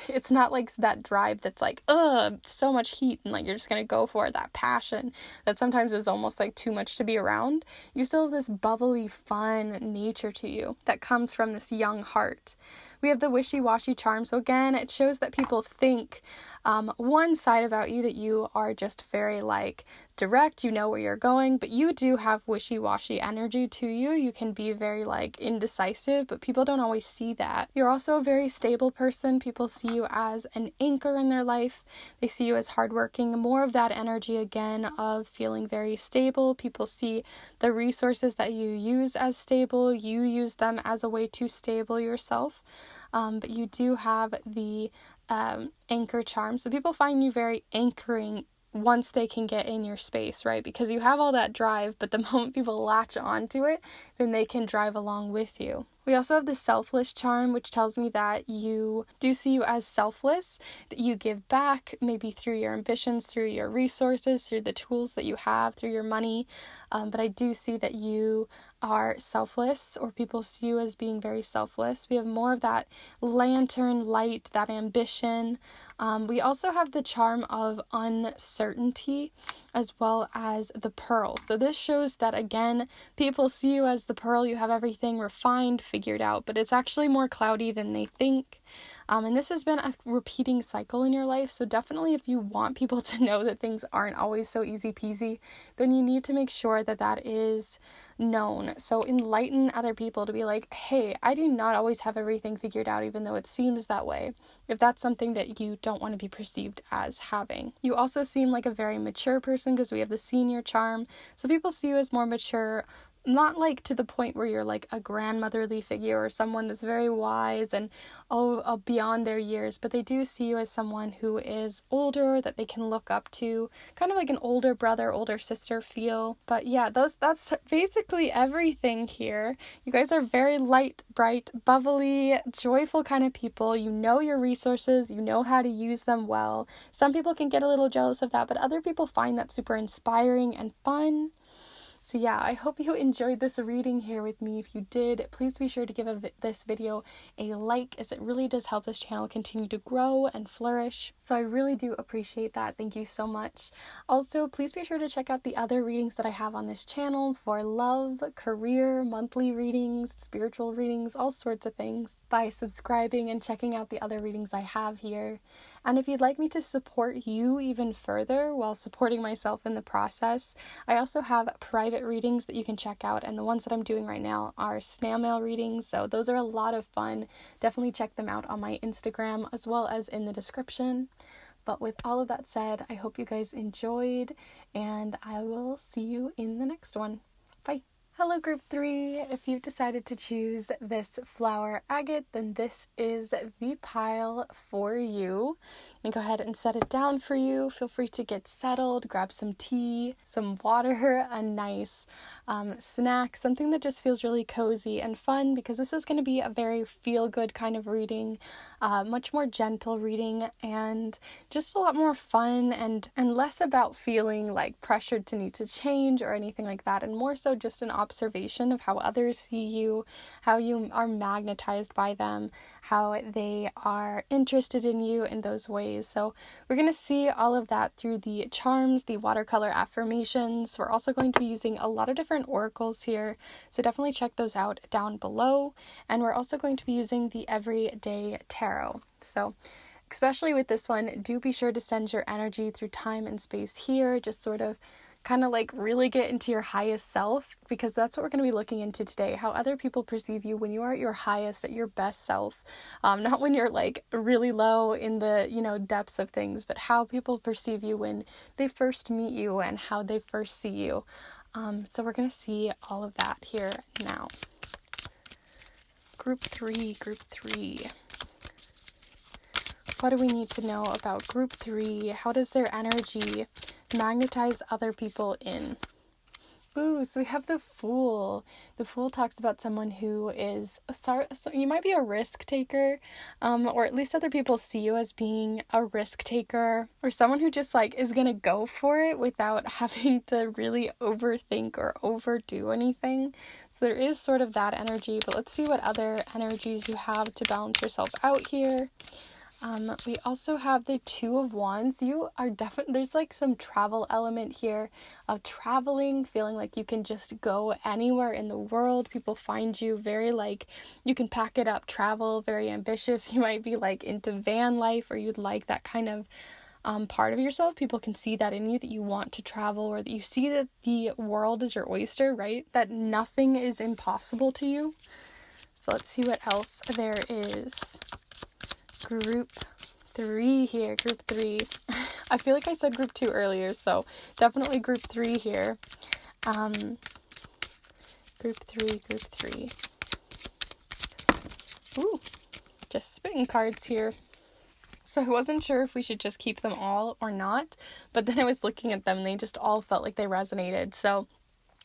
it's not like that drive that's like, so much heat and like you're just gonna go for it, that passion that sometimes is almost like too much to be around. You still have this bubbly, fun nature to you that comes from this young heart. We have the wishy-washy charm. So again, it shows that people think one side about you, that you are just very like direct, you know where you're going, but you do have wishy-washy energy to you. You can be very like indecisive, but people don't always see that. You're also a very stable person. People see you as an anchor in their life. They see you as hardworking, more of that energy again of feeling very stable. People see the resources that you use as stable. You use them as a way to stable yourself. But you do have the anchor charm. So people find you very anchoring once they can get in your space, right? Because you have all that drive, but the moment people latch onto it, then they can drive along with you. We also have the selfless charm, which tells me that you do see you as selfless, that you give back, maybe through your ambitions, through your resources, through the tools that you have, through your money. But I do see that you are selfless, or people see you as being very selfless. We have more of that lantern light, that ambition. We also have the charm of uncertainty, as well as the pearl. So this shows that, again, people see you as the pearl. You have everything refined, figured out, but it's actually more cloudy than they think. And this has been a repeating cycle in your life. So definitely, if you want people to know that things aren't always so easy peasy, then you need to make sure that that is known. So enlighten other people to be like, hey, I do not always have everything figured out, even though it seems that way, if that's something that you don't want to be perceived as having. You also seem like a very mature person because we have the senior charm. So people see you as more mature, not like to the point where you're like a grandmotherly figure or someone that's very wise and beyond their years, but they do see you as someone who is older, that they can look up to, kind of like an older brother, older sister feel. But yeah, that's basically everything here. You guys are very light, bright, bubbly, joyful kind of people. You know your resources, you know how to use them well. Some people can get a little jealous of that, but other people find that super inspiring and fun. So yeah, I hope you enjoyed this reading here with me. If you did, please be sure to give this video a like, as it really does help this channel continue to grow and flourish. So I really do appreciate that. Thank you so much. Also, please be sure to check out the other readings that I have on this channel for love, career, monthly readings, spiritual readings, all sorts of things, by subscribing and checking out the other readings I have here. And if you'd like me to support you even further while supporting myself in the process, I also have private readings that you can check out, and the ones that I'm doing right now are snail mail readings, so those are a lot of fun. Definitely check them out on my Instagram as well as in the description. But with all of that said, I hope you guys enjoyed, and I will see you in the next one. Bye! Hello group 3, if you've decided to choose this flower agate, then this is the pile for you. And go ahead and set it down for you. Feel free to get settled, grab some tea, some water, a nice snack, something that just feels really cozy and fun, because this is going to be a very feel-good kind of reading, much more gentle reading, and just a lot more fun and less about feeling like pressured to need to change or anything like that, and more so just an observation of how others see you, how you are magnetized by them, how they are interested in you in those ways. So we're going to see all of that through the charms, the watercolor affirmations. We're also going to be using a lot of different oracles here, so definitely check those out down below. And we're also going to be using the everyday tarot. So especially with this one, do be sure to send your energy through time and space here, just sort of kind of like really get into your highest self, because that's what we're going to be looking into today, how other people perceive you when you are at your highest, at your best self, not when you're like really low in the, depths of things, but how people perceive you when they first meet you and how they first see you. So we're going to see all of that here now. Group 3. What do we need to know about Group 3? How does their energy magnetize other people in? Ooh, so we have the Fool. The Fool talks about someone who is, so you might be a risk taker, or at least other people see you as being a risk taker, or someone who just like is gonna go for it without having to really overthink or overdo anything. So there is sort of that energy, but let's see what other energies you have to balance yourself out here. We also have the Two of Wands. You are definitely, there's like some travel element here of traveling, feeling like you can just go anywhere in the world. People find you very like, you can pack it up, travel, very ambitious. You might be like into van life, or you'd like that kind of part of yourself. People can see that in you, that you want to travel, or that you see that the world is your oyster, right? That nothing is impossible to you. So let's see what else there is. Group 3 here, Group 3. I feel like I said Group 2 earlier, so definitely Group 3 here. Group 3. Ooh, just spitting cards here. So I wasn't sure if we should just keep them all or not, but then I was looking at them and they just all felt like they resonated. So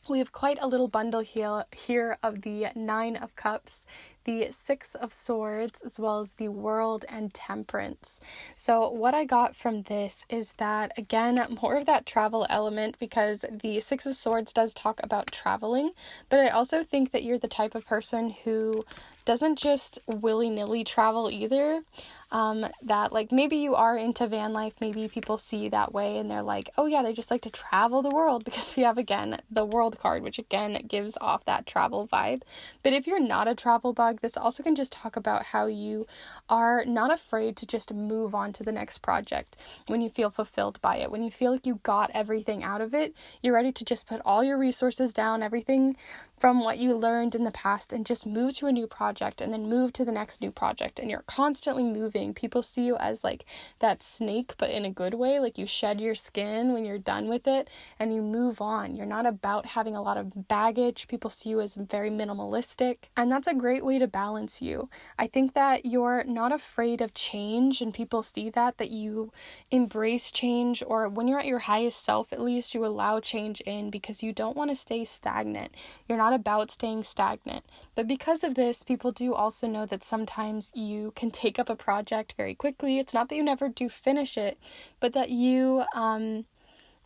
we have quite a little bundle here of the 9 of Cups, the 6 of Swords, as well as the World and Temperance. So what I got from this is that, again, more of that travel element, because the 6 of Swords does talk about traveling, but I also think that you're the type of person who doesn't just willy-nilly travel either. That like maybe you are into van life, maybe people see you that way and they're like, oh yeah, they just like to travel the world, because we have again the World card, which again gives off that travel vibe. But if you're not a travel bug, this also can just talk about how you are not afraid to just move on to the next project when you feel fulfilled by it, when you feel like you got everything out of it. You're ready to just put all your resources down, everything from what you learned in the past, and just move to a new project and then move to the next new project. And you're constantly moving. People see you as like that snake, but in a good way. Like you shed your skin when you're done with it and you move on. You're not about having a lot of baggage. People see you as very minimalistic, and that's a great way to balance you. I think that you're not afraid of change, and people see that you embrace change, or when you're at your highest self, at least you allow change in, because you don't want to stay stagnant. You're not about staying stagnant. But because of this, people do also know that sometimes you can take up a project very quickly. It's not that you never do finish it, but that you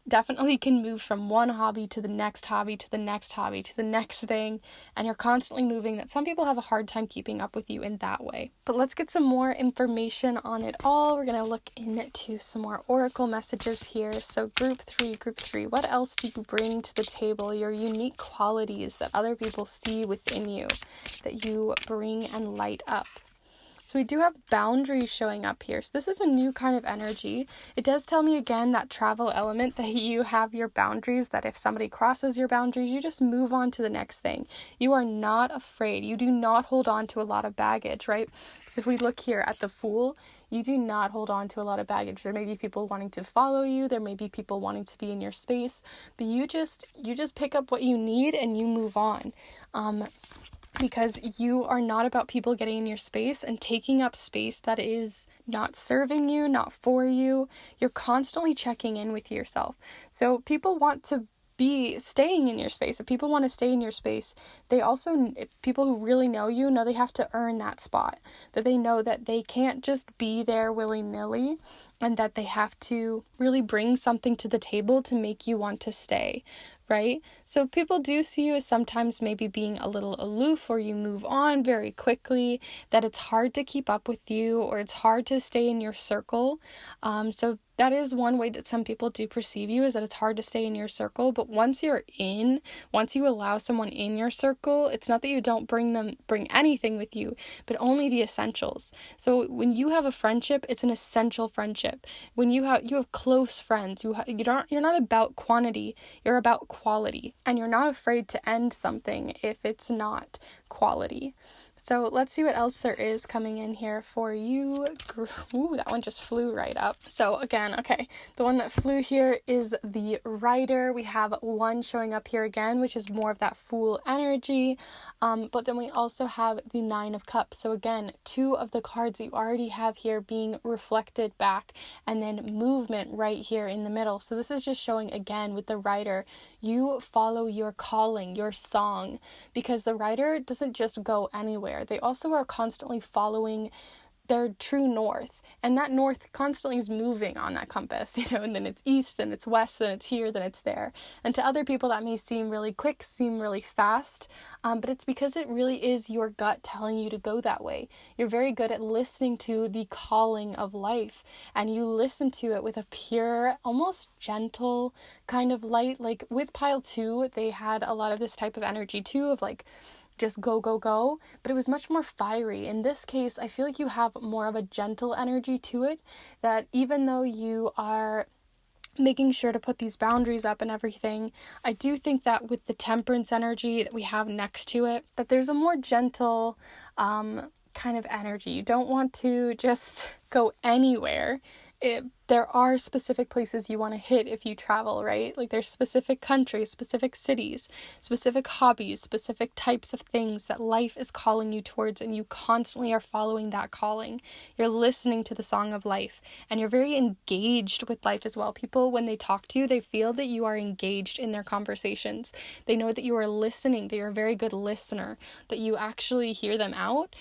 definitely can move from one hobby to the next hobby, to the next hobby, to the next thing, and you're constantly moving, that some people have a hard time keeping up with you in that way. But let's get some more information on it all. We're going to look into some more oracle messages here. So Group 3, what else do you bring to the table? Your unique qualities that other people see within you, that you bring and light up. So we do have boundaries showing up here. So this is a new kind of energy. It does tell me again that travel element, that you have your boundaries, that if somebody crosses your boundaries, you just move on to the next thing. You are not afraid. You do not hold on to a lot of baggage, right? Because if we look here at the Fool, you do not hold on to a lot of baggage. There may be people wanting to follow you. There may be people wanting to be in your space, but you just pick up what you need and you move on. Because you are not about people getting in your space and taking up space that is not serving you, not for you. You're constantly checking in with yourself. So people want to be staying in your space. If people want to stay in your space, they also, if people who really know you know they have to earn that spot, that they know that they can't just be there willy-nilly, and that they have to really bring something to the table to make you want to stay, right? So people do see you as sometimes maybe being a little aloof, or you move on very quickly, that it's hard to keep up with you, or it's hard to stay in your circle. So that is one way that some people do perceive you, is that it's hard to stay in your circle. But once you allow someone in your circle, it's not that you don't bring anything with you, but only the essentials. So when you have a friendship, it's an essential friendship. When you have close friends, you're not about quantity, you're about quality, and you're not afraid to end something if it's not quality. So let's see what else there is coming in here for you. Ooh, that one just flew right up. So again, again. Okay, the one that flew here is the Rider. We have 1 showing up here again, which is more of that Fool energy. But then we also have the 9 of Cups. So again, 2 of the cards that you already have here being reflected back, and then movement right here in the middle. So this is just showing again with the Rider, you follow your calling, your song, because the Rider doesn't just go anywhere. They also are constantly following their true north, and that north constantly is moving on that compass, and then it's east, then it's west, then it's here, then it's there. And to other people that may seem really quick, seem really fast, but it's because it really is your gut telling you to go that way. You're very good at listening to the calling of life, and you listen to it with a pure, almost gentle kind of light. Like with pile 2, they had a lot of this type of energy too, of like just go, go, go, but it was much more fiery. In this case, I feel like you have more of a gentle energy to it, that even though you are making sure to put these boundaries up and everything, I do think that with the Temperance energy that we have next to it, that there's a more gentle kind of energy. You don't want to just go anywhere. There are specific places you want to hit if you travel, right? Like there's specific countries, specific cities, specific hobbies, specific types of things that life is calling you towards, and you constantly are following that calling. You're listening to the song of life, and you're very engaged with life as well. People, when they talk to you, they feel that you are engaged in their conversations. They know that you are listening, that you're a very good listener, that you actually hear them out,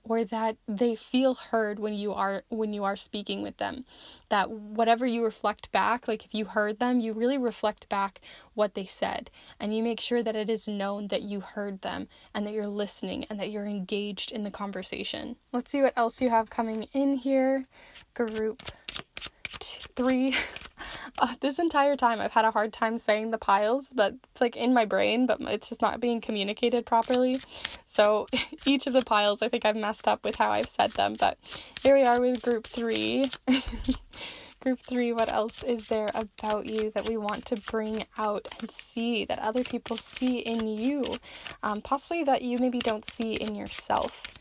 or that they feel heard when you are speaking with them. That whatever you reflect back, like if you heard them, you really reflect back what they said, and you make sure that it is known that you heard them, and that you're listening, and that you're engaged in the conversation. Let's see what else you have coming in here. Group 3. This entire time I've had a hard time saying the piles, but it's like in my brain, but it's just not being communicated properly. So each of the piles, I think I've messed up with how I've said them, but here we are with group 3. Group 3, what else is there about you that we want to bring out and see, that other people see in you, possibly that you maybe don't see in yourself.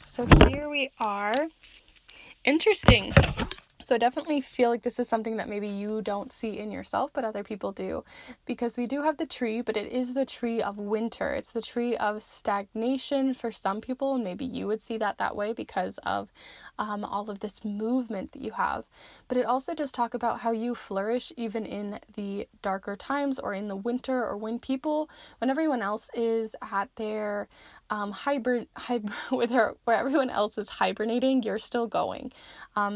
So here we are. Interesting. So I definitely feel like this is something that maybe you don't see in yourself, but other people do, because we do have the tree, but it is the tree of winter. It's the tree of stagnation for some people, and maybe you would see that way because of all of this movement that you have. But it also does talk about how you flourish even in the darker times, or in the winter, or when everyone else is at their where everyone else is hibernating, you're still going,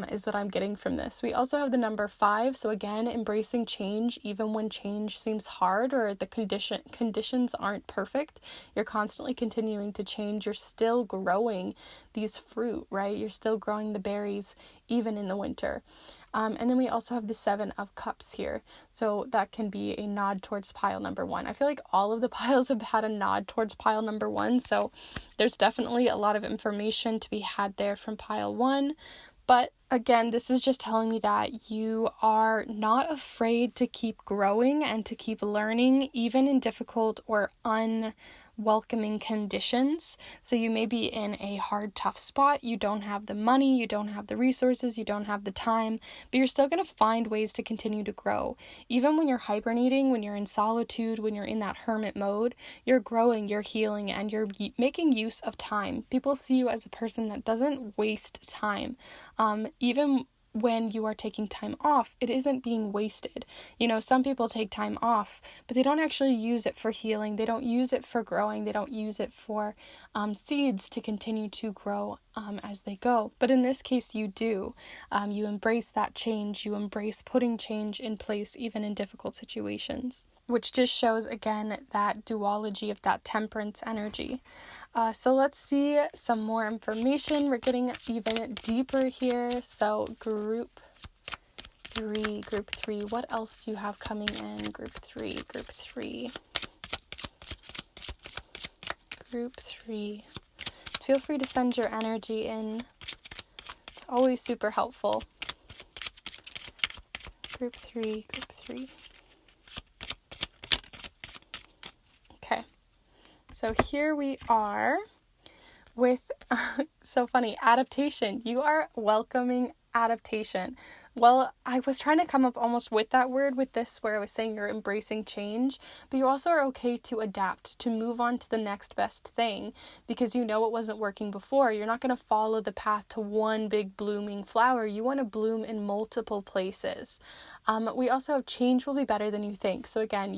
is what I'm getting from this. We also have the number 5. So again, embracing change, even when change seems hard, or the conditions aren't perfect. You're constantly continuing to change. You're still growing these fruit, right? You're still growing the berries, even in the winter. And then we also have the 7 of Cups here. So that can be a nod towards pile number 1. I feel like all of the piles have had a nod towards pile number 1. So there's definitely a lot of information to be had there from pile 1. But again, this is just telling me that you are not afraid to keep growing and to keep learning, even in difficult or unwelcoming conditions. So you may be in a hard, tough spot. You don't have the money, you don't have the resources, you don't have the time, but you're still going to find ways to continue to grow. Even when you're hibernating, when you're in solitude, when you're in that hermit mode, you're growing, you're healing, and you're making use of time. People see you as a person that doesn't waste time. Even when you are taking time off, it isn't being wasted. Some people take time off, but they don't actually use it for healing. They don't use it for growing. They don't use it for seeds to continue to grow as they go. But in this case, you do. You embrace that change. You embrace putting change in place, even in difficult situations, which just shows, again, that duology of that Temperance energy. So let's see some more information. We're getting even deeper here. So group 3, what else do you have coming in? Group 3. Feel free to send your energy in. It's always super helpful. Group 3. Okay. So here we are with, so funny, adaptation. You are welcoming adaptation. Well, I was trying to come up almost with that word with this, where I was saying you're embracing change, but you also are okay to adapt, to move on to the next best thing, because you know it wasn't working before. You're not going to follow the path to one big blooming flower. You want to bloom in multiple places. We also have change will be better than you think. So again,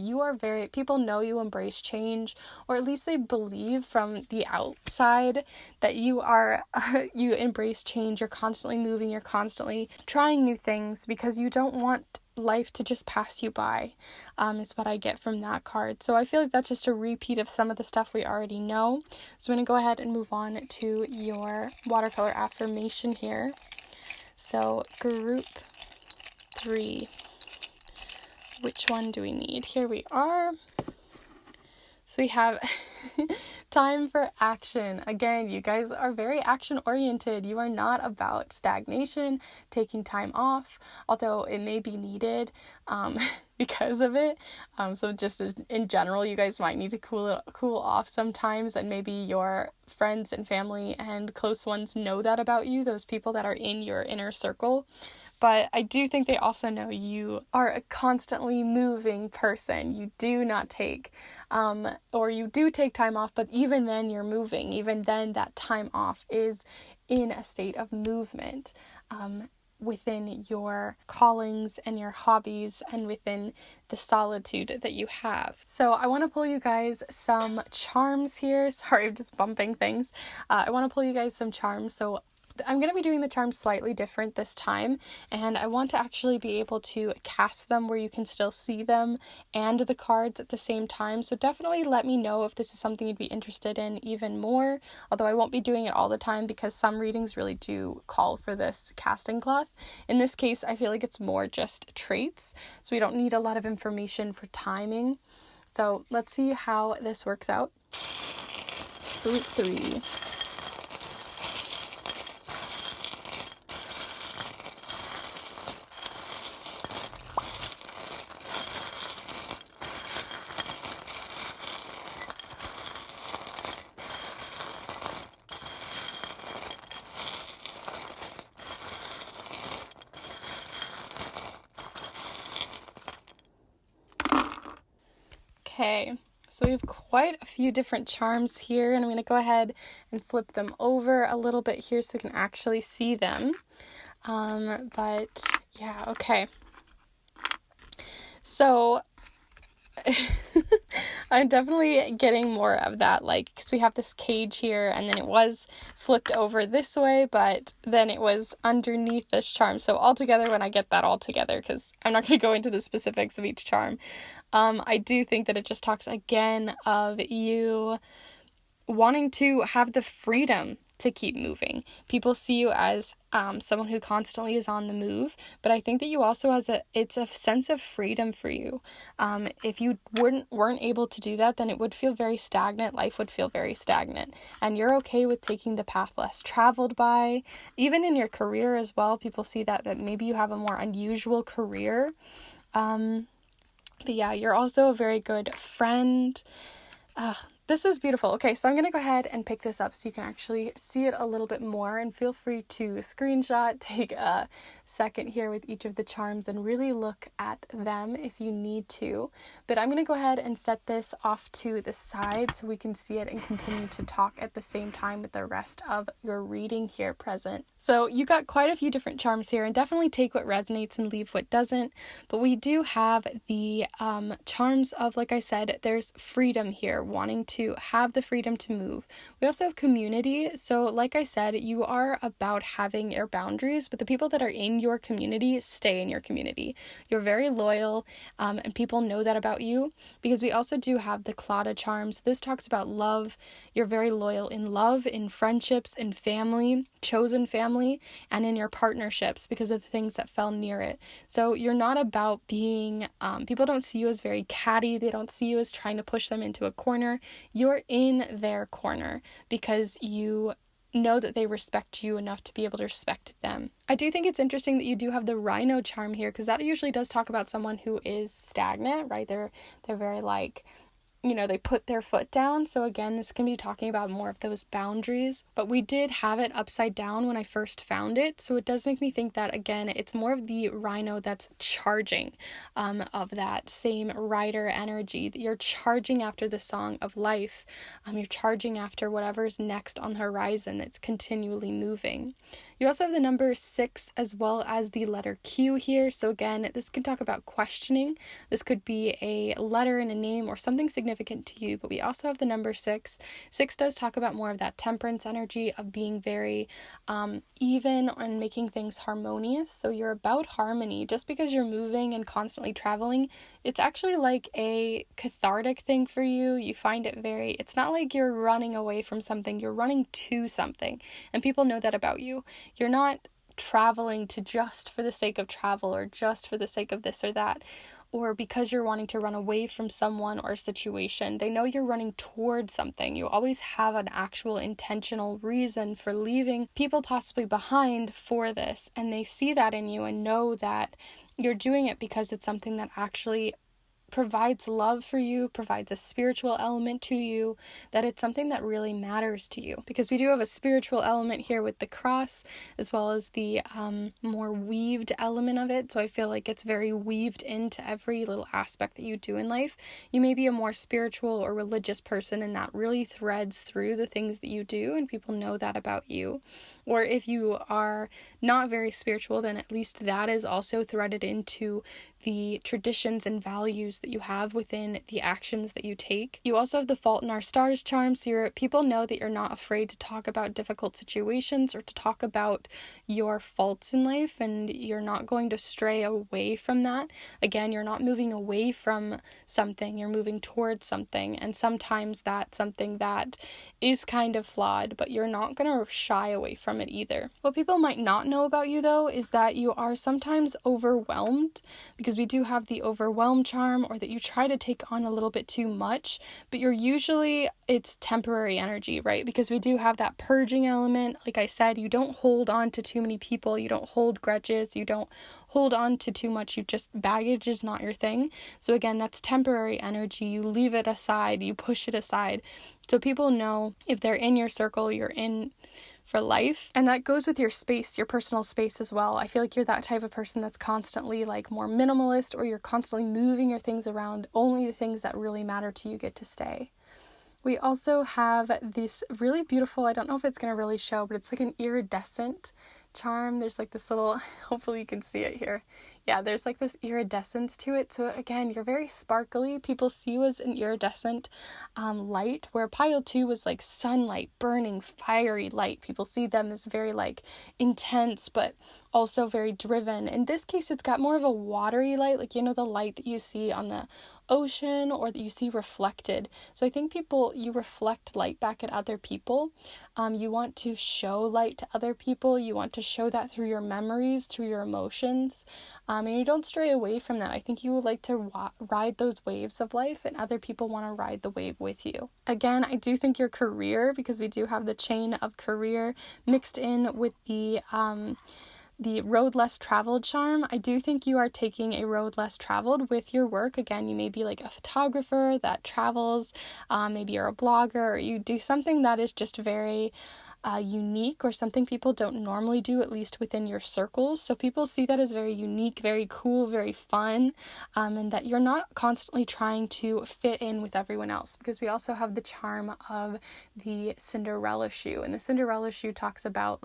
people know you embrace change, or at least they believe from the outside that you embrace change. You're constantly moving, you're constantly trying new things, because you don't want life to just pass you by, is what I get from that card. So I feel like that's just a repeat of some of the stuff we already know. So I'm going to go ahead and move on to your watercolor affirmation here. So group 3. Which one do we need? Here we are. So we have time for action. Again, you guys are very action oriented. You are not about stagnation, taking time off, although it may be needed because of it. So just in general, you guys might need to cool off sometimes, and maybe your friends and family and close ones know that about you, those people that are in your inner circle. But I do think they also know you are a constantly moving person. You do not take, or you do take time off, but even then you're moving. Even then that time off is in a state of movement within your callings and your hobbies and within the solitude that you have. So I want to pull you guys some charms here. Sorry, I'm just bumping things. I want to pull you guys some charms. So I'm going to be doing the charms slightly different this time, and I want to actually be able to cast them where you can still see them and the cards at the same time. So definitely let me know if this is something you'd be interested in even more, although I won't be doing it all the time because some readings really do call for this casting cloth. In this case, I feel like it's more just traits, so we don't need a lot of information for timing. So let's see how this works out. Group 3. Okay, so we have quite a few different charms here, and I'm going to go ahead and flip them over a little bit here so we can actually see them. But yeah, okay. So I'm definitely getting more of that, like, because we have this cage here, and then it was flipped over this way, but then it was underneath this charm. So altogether, when I get that all together, because I'm not going to go into the specifics of each charm, I do think that it just talks again of you wanting to have the freedom to keep moving. People see you as someone who constantly is on the move, but I think that you also it's a sense of freedom for you. If you weren't able to do that, then it would feel very stagnant. Life would feel very stagnant, and you're okay with taking the path less traveled by. Even in your career as well, people see that maybe you have a more unusual career. But yeah, you're also a very good friend. This is beautiful. Okay, so I'm going to go ahead and pick this up so you can actually see it a little bit more, and feel free to screenshot, take a second here with each of the charms and really look at them if you need to. But I'm going to go ahead and set this off to the side so we can see it and continue to talk at the same time with the rest of your reading here present. So you got quite a few different charms here, and definitely take what resonates and leave what doesn't. But we do have the charms of, like I said, there's freedom here, wanting to have the freedom to move. We also have community. So like I said, you are about having your boundaries, but the people that are in your community stay in your community. You're very loyal, and people know that about you, because we also do have the Claddagh charms. This talks about love. You're very loyal in love, in friendships, in family, chosen family, and in your partnerships because of the things that fell near it. So you're not about being, people don't see you as very catty. They don't see you as trying to push them into a corner. You're in their corner because you know that they respect you enough to be able to respect them. I do think it's interesting that you do have the rhino charm here, because that usually does talk about someone who is stagnant, right? They're very like, they put their foot down. So again, this can be talking about more of those boundaries, but we did have it upside down when I first found it. So it does make me think that, again, it's more of the rhino that's charging, of that same rider energy, that you're charging after the song of life. You're charging after whatever's next on the horizon that's continually moving. You also have the number 6 as well as the letter Q here. So again, this could talk about questioning. This could be a letter in a name or something significant to you, but we also have the number 6. 6 does talk about more of that temperance energy of being very even and making things harmonious. So you're about harmony. Just because you're moving and constantly traveling, it's actually like a cathartic thing for you. You find it it's not like you're running away from something, you're running to something. And people know that about you. You're not traveling to just for the sake of travel or just for the sake of this or that, or because you're wanting to run away from someone or a situation. They know you're running towards something. You always have an actual intentional reason for leaving people possibly behind for this, and they see that in you and know that you're doing it because it's something that actually provides love for you, provides a spiritual element to you, that it's something that really matters to you. Because we do have a spiritual element here with the cross, as well as the more weaved element of it. So I feel like it's very weaved into every little aspect that you do in life. You may be a more spiritual or religious person, and that really threads through the things that you do, and people know that about you. Or if you are not very spiritual, then at least that is also threaded into the traditions and values that you have within the actions that you take. You also have the Fault in Our Stars charm, so people know that you're not afraid to talk about difficult situations or to talk about your faults in life, and you're not going to stray away from that. Again, you're not moving away from something, you're moving towards something, and sometimes that's something that is kind of flawed, but you're not going to shy away from it either. What people might not know about you, though, is that you are sometimes overwhelmed, because we do have the overwhelm charm, or that you try to take on a little bit too much, but it's temporary energy, right? Because we do have that purging element. Like I said, you don't hold on to too many people, you don't hold grudges, you don't hold on to too much, baggage is not your thing. So again, that's temporary energy. You leave it aside, you push it aside. So people know if they're in your circle, you're in for life. And that goes with your space, your personal space as well. I feel like you're that type of person that's constantly more minimalist, or you're constantly moving your things around. Only the things that really matter to you get to stay. We also have this really beautiful, I don't know if it's going to really show, but it's like an iridescent charm. There's this little, hopefully you can see it here. Yeah, there's this iridescence to it. So again, you're very sparkly. People see you as an iridescent light, where pile 2 was sunlight, burning, fiery light. People see them as very intense, but also very driven. In this case, it's got more of a watery light, the light that you see on the ocean or that you see reflected. So I think you reflect light back at other people. You want to show light to other people. You want to show that through your memories, through your emotions. And you don't stray away from that. I think you would like to ride those waves of life, and other people want to ride the wave with you. Again, I do think your career, because we do have the chain of career mixed in with the road less traveled charm. I do think you are taking a road less traveled with your work. Again, you may be a photographer that travels, maybe you're a blogger, or you do something that is just very unique, or something people don't normally do, at least within your circles. So people see that as very unique, very cool, very fun, and that you're not constantly trying to fit in with everyone else, because we also have the charm of the Cinderella shoe. And the Cinderella shoe talks about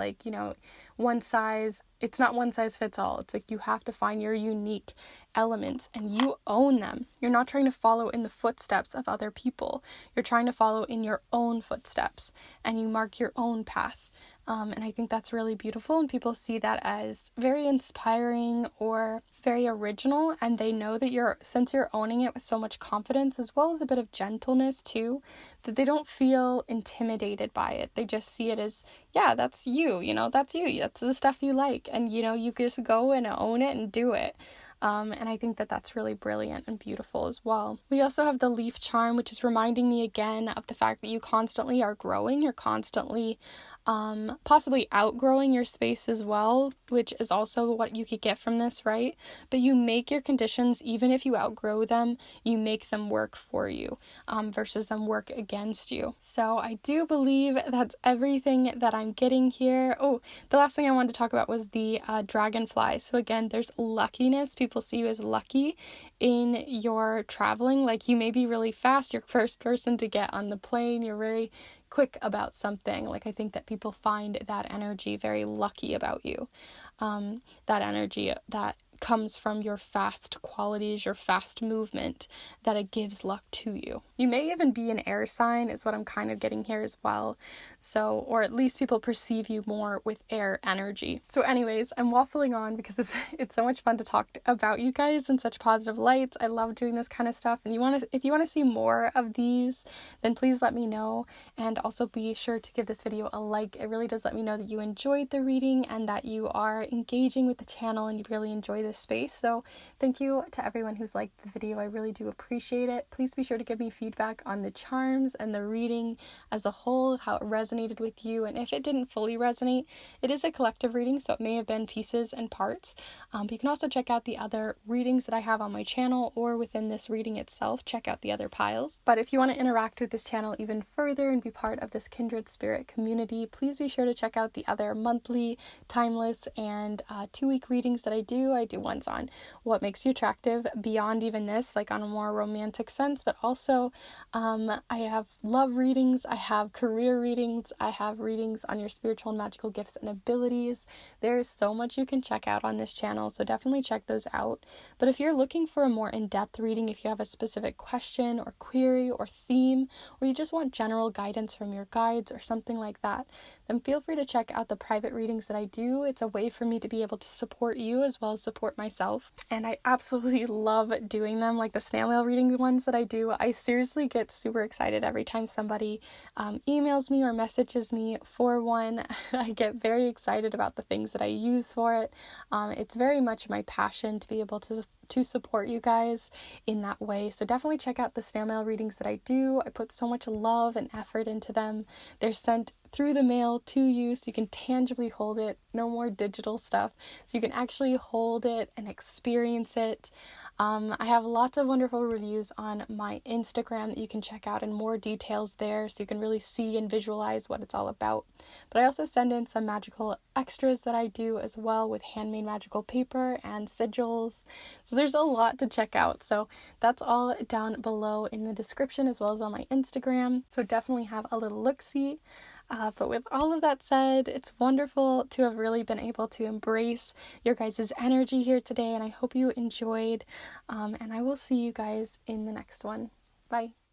it's not one size fits all. It's you have to find your unique elements and you own them. You're not trying to follow in the footsteps of other people. You're trying to follow in your own footsteps, and you mark your own path. And I think that's really beautiful, and people see that as very inspiring or very original, and they know that since you're owning it with so much confidence, as well as a bit of gentleness too, that they don't feel intimidated by it. They just see it as, yeah, that's you, that's you, that's the stuff you like, and you just go and own it and do it. And I think that that's really brilliant and beautiful as well. We also have the leaf charm, which is reminding me again of the fact that you constantly are growing. You're constantly possibly outgrowing your space as well, which is also what you could get from this, right? But you make your conditions, even if you outgrow them, you make them work for you versus them work against you. So I do believe that's everything that I'm getting here. Oh, the last thing I wanted to talk about was the dragonfly. So again, there's luckiness. People see you as lucky in your traveling. Like, you may be really fast, you're first person to get on the plane, you're very quick about something. Like, I think that people find that energy very lucky about you. That energy that comes from your fast qualities, your fast movement, that it gives luck to you. You may even be an air sign is what I'm kind of getting here as well. So, or at least people perceive you more with air energy. So anyways, I'm waffling on because it's so much fun to talk about you guys in such positive lights. I love doing this kind of stuff. And if you want to see more of these, then please let me know. And also be sure to give this video a like. It really does let me know that you enjoyed the reading and that you are engaging with the channel and you really enjoy this space. So thank you to everyone who's liked the video. I really do appreciate it. Please be sure to give me feedback on the charms and the reading as a whole, how it resonated with you, and if it didn't fully resonate. It is a collective reading, so it may have been pieces and parts, but you can also check out the other readings that I have on my channel, or within this reading itself, check out the other piles. But if you want to interact with this channel even further and be part of this Kindred Spirit community, please be sure to check out the other monthly, timeless, and 2-week readings that I do. I do ones on what makes you attractive beyond even this, like on a more romantic sense, but also I have love readings, I have career readings, I have readings on your spiritual and magical gifts and abilities. There is so much you can check out on this channel, so definitely check those out. But if you're looking for a more in-depth reading, if you have a specific question or query or theme, or you just want general guidance from your guides or something like that, then feel free to check out the private readings that I do. It's a way for me to be able to support you as well as support myself. And I absolutely love doing them. Like the snail mail reading ones that I do, I seriously get super excited every time somebody emails me or messages me for one. I get very excited about the things that I use for it. It's very much my passion to be able to support you guys in that way. So definitely check out the snail mail readings that I do. I put so much love and effort into them. They're sent through the mail to you so you can tangibly hold it. No more digital stuff. So you can actually hold it and experience it. I have lots of wonderful reviews on my Instagram that you can check out, and more details there so you can really see and visualize what it's all about. But I also send in some magical extras that I do as well with handmade magical paper and sigils. So there's a lot to check out. So that's all down below in the description as well as on my Instagram. So definitely have a little look-see. But with all of that said, it's wonderful to have really been able to embrace your guys' energy here today, and I hope you enjoyed, and I will see you guys in the next one. Bye.